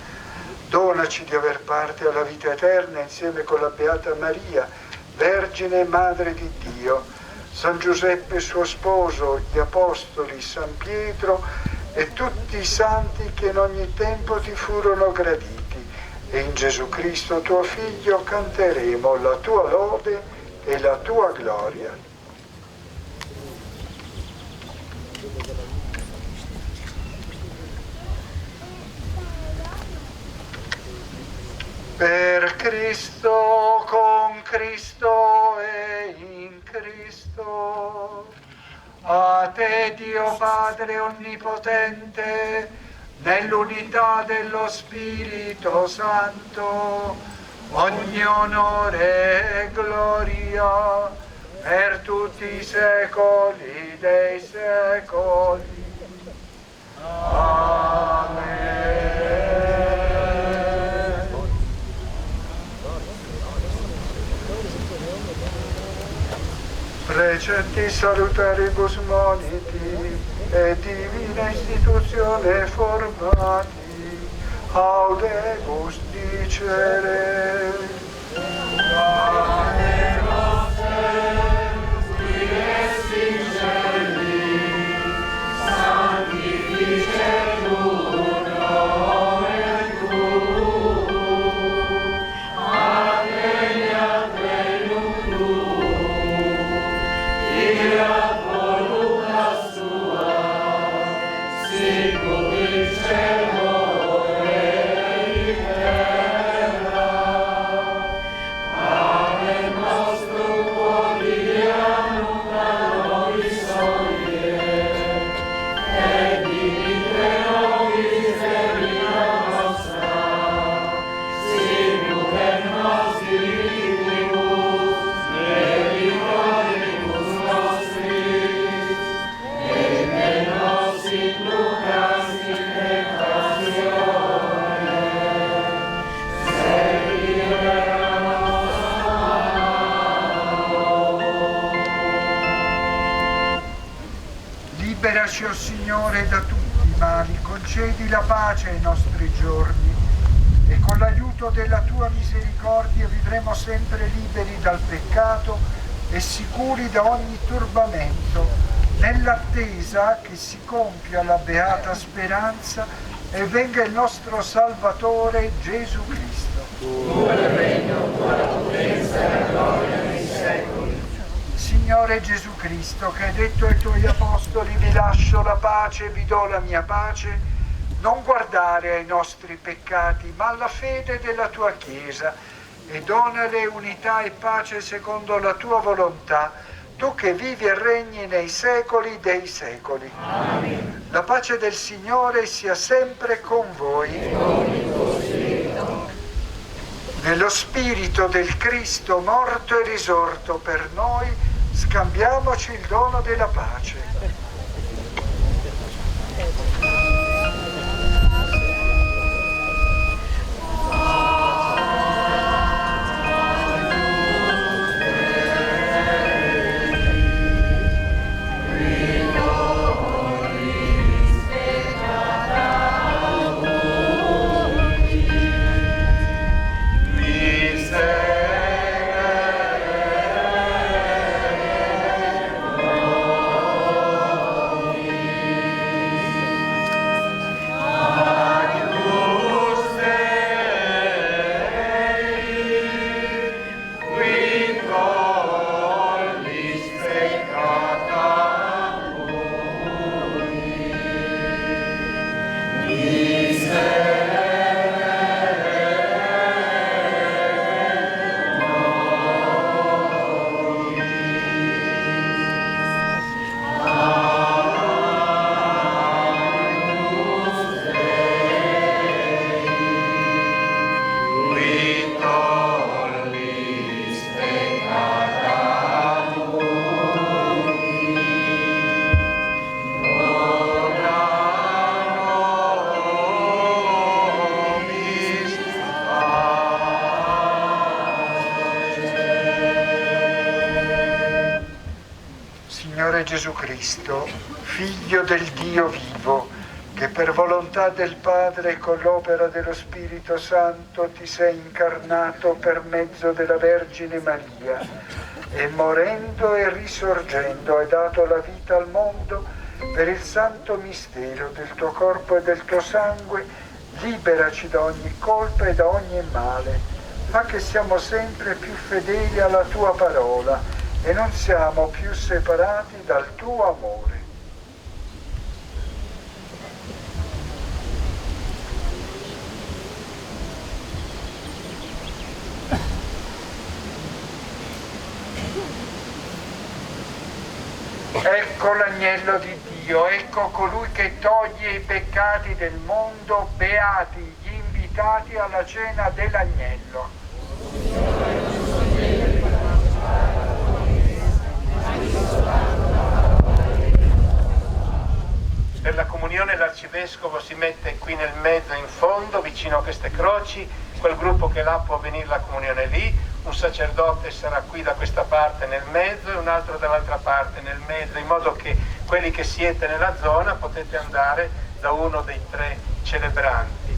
Donaci di aver parte alla vita eterna insieme con la Beata Maria, Vergine e Madre di Dio, San Giuseppe suo sposo, gli Apostoli, San Pietro e tutti i santi che in ogni tempo ti furono graditi. E in Gesù Cristo tuo Figlio canteremo la tua lode e la tua gloria. Per Cristo, con Cristo e in Cristo, a te Dio Padre Onnipotente, nell'unità dello Spirito Santo, ogni onore e gloria per tutti i secoli dei secoli. Amen. Precetti salutaribus moniti e divina istituzione formati, audemus dicere. Padre nostro, qui es in cieli, sanctificetur nomen tuum, adveniat regnum tuum, fiat voluntas tua, sicut in cielo e in terra. Pane nostrum quotidianum da nobis hodie, et dimitte nobis debita nostra, sicut et nos dimittimus debitoribus nostris, et ne nos inducas in tentationem, sed libera nos a malo. Liberaci, o Signore, da tutti i mali, concedi la pace ai nostri giorni e con l'aiuto della tua misericordia vivremo sempre liberi dal peccato e sicuri da ogni turbamento, nell'attesa che si compia la beata speranza e venga il nostro Salvatore Gesù Cristo. Tuo è il regno, tua la potenza e la gloria nei secoli. Signore Gesù Cristo, che hai detto ai tuoi apostoli: vi lascio la pace, vi do la mia pace, non guardare ai nostri peccati, ma alla fede della tua Chiesa, e donale unità e pace secondo la tua volontà, tu che vivi e regni nei secoli dei secoli. Amen. La pace del Signore sia sempre con voi. E con il tuo spirito. Nello spirito del Cristo morto e risorto per noi, scambiamoci il dono della pace. Signore Gesù Cristo, Figlio del Dio vivo, che per volontà del Padre e con l'opera dello Spirito Santo ti sei incarnato per mezzo della Vergine Maria e morendo e risorgendo hai dato la vita al mondo per il santo mistero del tuo corpo e del tuo sangue, liberaci da ogni colpa e da ogni male, fa che siamo sempre più fedeli alla tua parola e non siamo più separati dal tuo amore. Ecco l'agnello di Dio, ecco colui che toglie i peccati del mondo, beati gli invitati alla cena dell'agnello. Per la comunione l'arcivescovo si mette qui nel mezzo, in fondo, vicino a queste croci, quel gruppo che là può venire la comunione lì, un sacerdote sarà qui da questa parte nel mezzo e un altro dall'altra parte nel mezzo, in modo che quelli che siete nella zona potete andare da uno dei tre celebranti.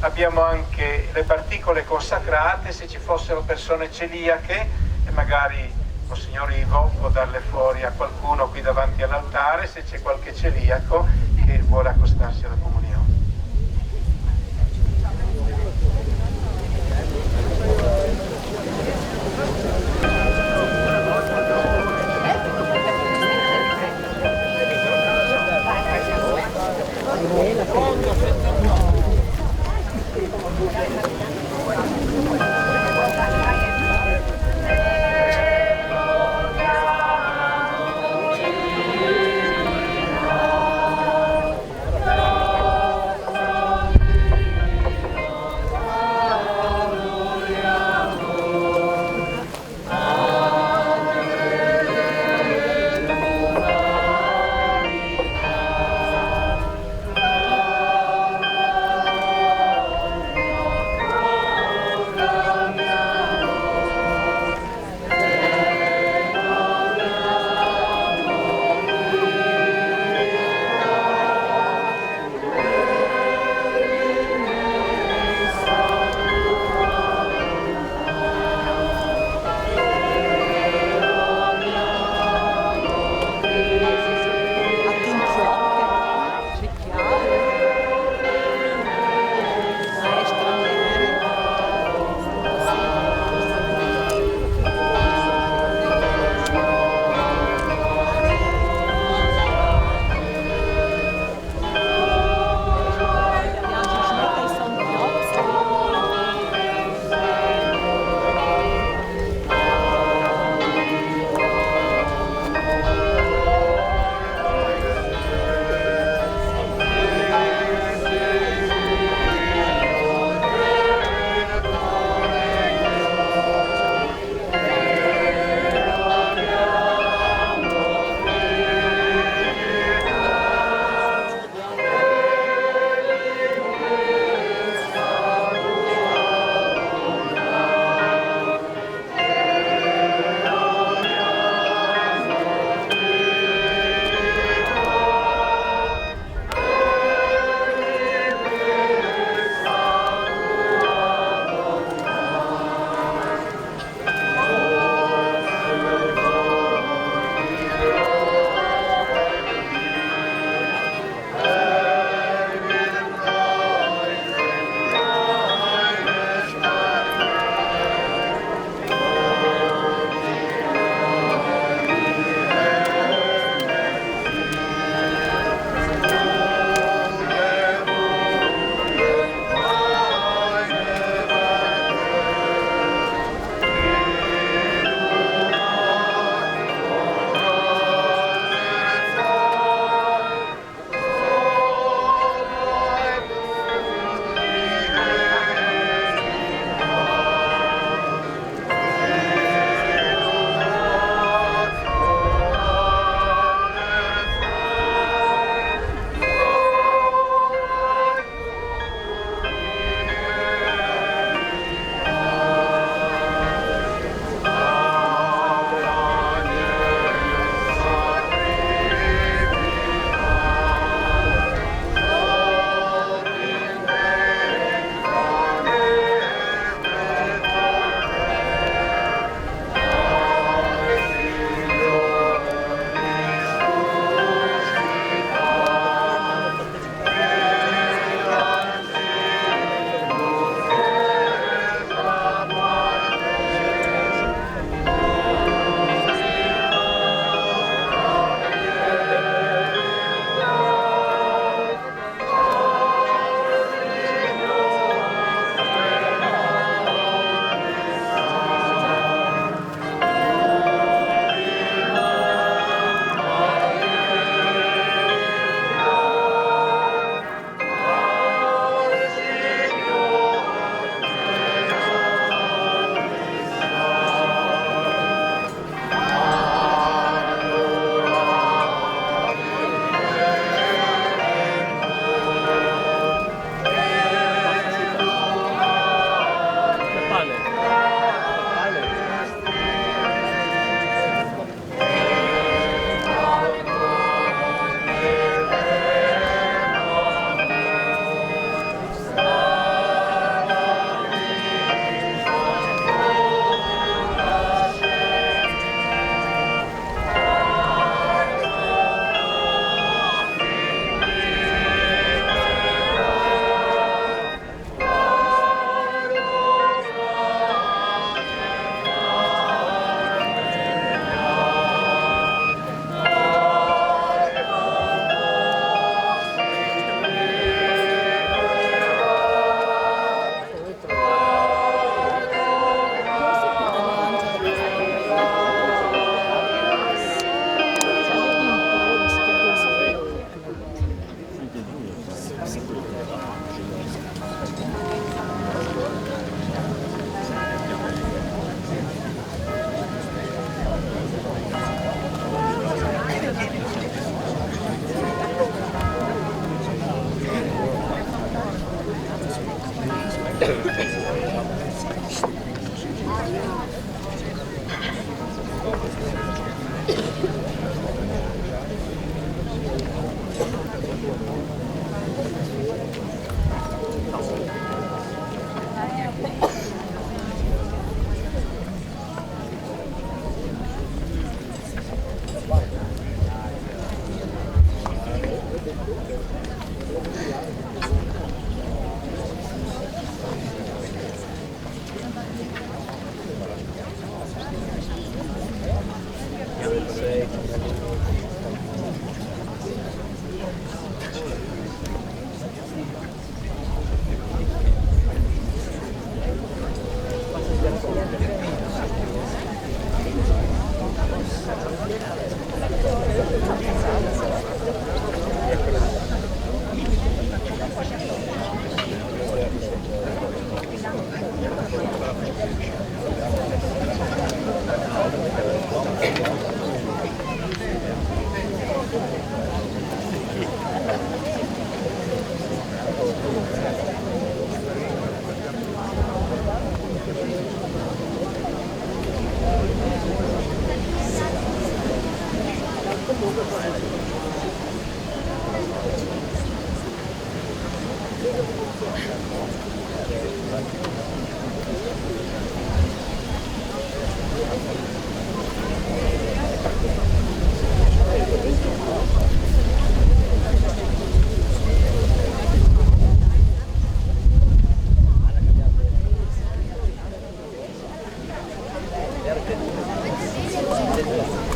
Abbiamo anche le particole consacrate, se ci fossero persone celiache, e magari Monsignor Ivo può darle fuori a qualcuno qui davanti all'altare, se c'è qualche celiaco che vuole accostarsi alla comunione.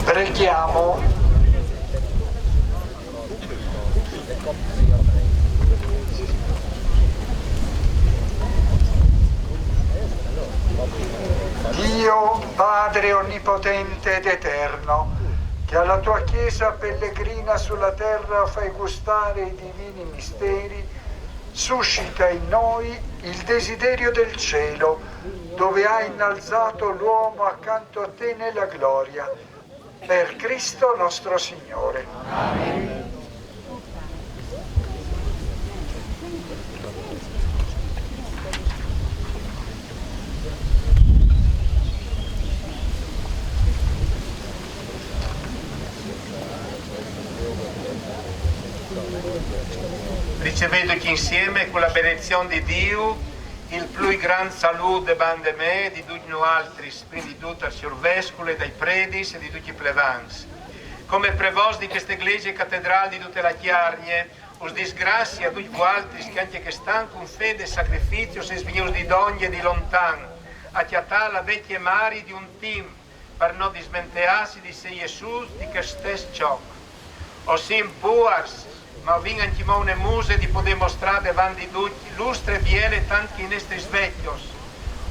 Preghiamo. Dio, Padre onnipotente ed eterno, che alla tua Chiesa pellegrina sulla terra fai gustare i divini misteri, suscita in noi il desiderio del cielo, dove hai innalzato l'uomo accanto a te nella gloria. Per Cristo nostro Signore. Amen. Ricevedoci insieme con la benedizione di Dio, il più gran saluto bande me di tutti noi altri, quindi tutto al Signor Vescovo, dai predis e di tutti i plevans. Come prevos di questa iglesia cattedrale di tutte le chiarnie, us disgrazi a tutti voi altri che anche che stanno con fede e sacrificio se svignos di d'ogni e di lontano, a chiatà la vecchia mari di un team, per non dismentearsi di se Gesù di che stesso ciò. Osim puars, ma vinc antimone muse di poter mostrare davanti di tutti lustre biele tanti in estri svecchios.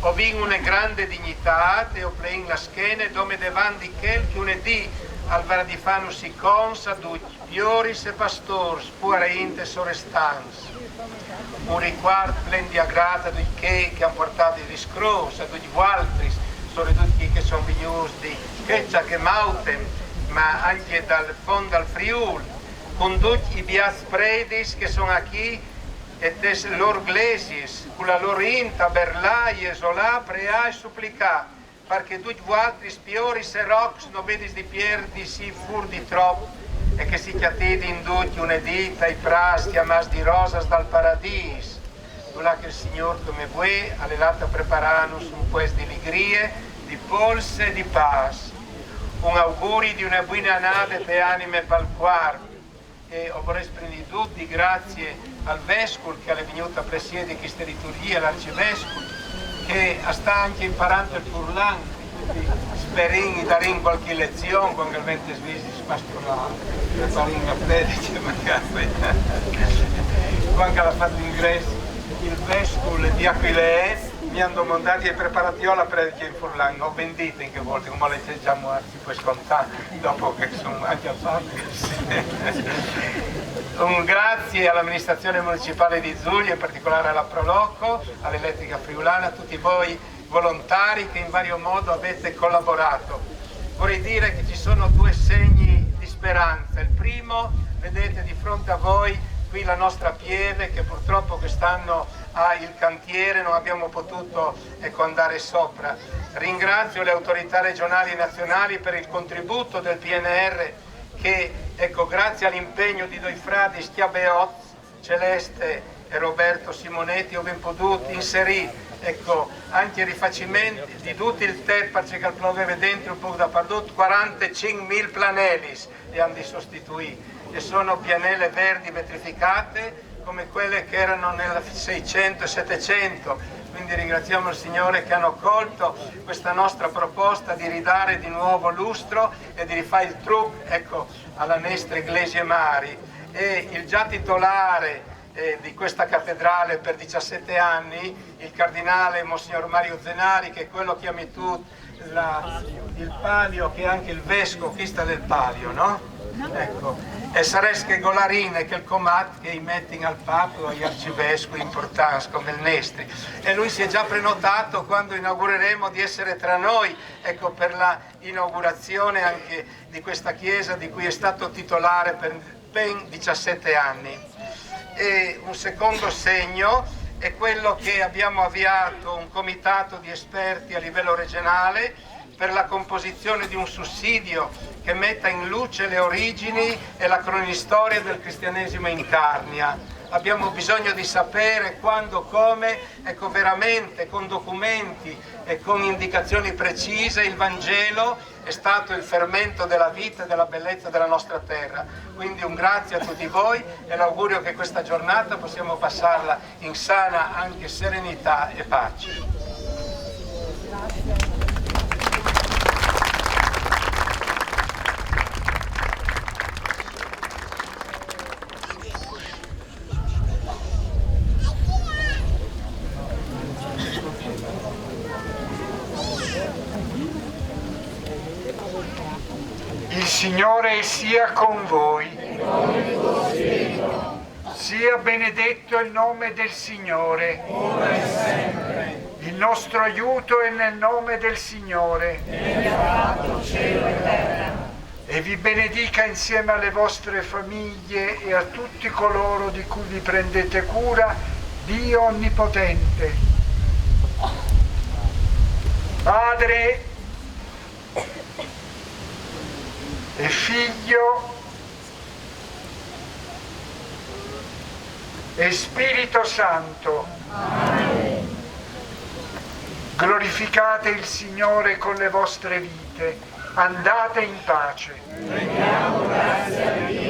O vinc una grande dignità e o plein la schene dove davanti quel che unedì al Vardifano si consa tutti fioris e pastors pure inte sorestans. Un riguardo plen di aggrata di che hanno portato il discross a tutti gli altri, sono tutti che sono venuti di Checcia che Mauten, ma anche dal fondo al Friuli, con tutti i bias predis che sono qui e des loro glesies, con la loro inta, berlai, esolà, prea e supplicà, perché tutti gli altri spiori se rox non vedi di pierdi si fur di troppo e che si chiatidi in tutti una dita i pras chiamas di rosas dal paradis. Là che il Signore come voi alle lata preparanus un pues di ligrie, di polse e di paz. Un auguri di una buona nave per anime palquar. E vorrei sprendere tutti grazie al Vescovo che è venuto a presiedere questa liturgia, all'Arcivescovo che sta anche imparando il furlan, speriamo di dare qualche lezione quando almente svisi pastorale, preparare a predice magari, quando ha fatto l'ingresso il Vescovo di Aquilea mi hanno domandato di preparare la predica in furlan, ho bendito in che volte, come le diciamo si può scontare dopo che sono anche alzati. Un grazie all'amministrazione municipale di Zulia, in particolare alla Proloco, all'Elettrica Friulana, a tutti voi volontari che in vario modo avete collaborato. Vorrei dire che ci sono due segni di speranza. Il primo, vedete di fronte a voi qui la nostra pieve che purtroppo quest'anno ha il cantiere, non abbiamo potuto andare sopra. Ringrazio le autorità regionali e nazionali per il contributo del PNR che grazie all'impegno di due frati Schiabeoz, Celeste e Roberto Simonetti ho ben potuto inserire anche i rifacimenti di tutto il tempo perché pioveva dentro un po' dappertutto 45.000 planelis e hanno sostituiti e sono pianelle verdi vetrificate come quelle che erano nel 600 e 700, quindi ringraziamo il Signore che hanno accolto questa nostra proposta di ridare di nuovo lustro e di rifare il trucco alla nostra Iglesia Mari. E il già titolare di questa cattedrale per 17 anni, il cardinale Monsignor Mario Zenari, che è quello che chiami tu il palio, che è anche il vescovo qui sta del palio, no? E saresche golarine che il comat che i metti al Papa o agli arcivescovi importanti come il Nestri, e lui si è già prenotato quando inaugureremo di essere tra noi per la inaugurazione anche di questa chiesa di cui è stato titolare per ben 17 anni. E un secondo segno è quello che abbiamo avviato un comitato di esperti a livello regionale per la composizione di un sussidio che metta in luce le origini e la cronistoria del cristianesimo in Carnia. Abbiamo bisogno di sapere quando, come, veramente con documenti e con indicazioni precise il Vangelo è stato il fermento della vita e della bellezza della nostra terra. Quindi un grazie a tutti voi e l'augurio che questa giornata possiamo passarla in sana anche serenità e pace. Il Signore sia con voi. Sia benedetto il nome del Signore. Il nostro aiuto è nel nome del Signore. E vi benedica insieme alle vostre famiglie e a tutti coloro di cui vi prendete cura, Dio Onnipotente, Padre e Figlio e Spirito Santo. Amen. Glorificate il Signore con le vostre vite, andate in pace. Rendiamo grazie a Dio.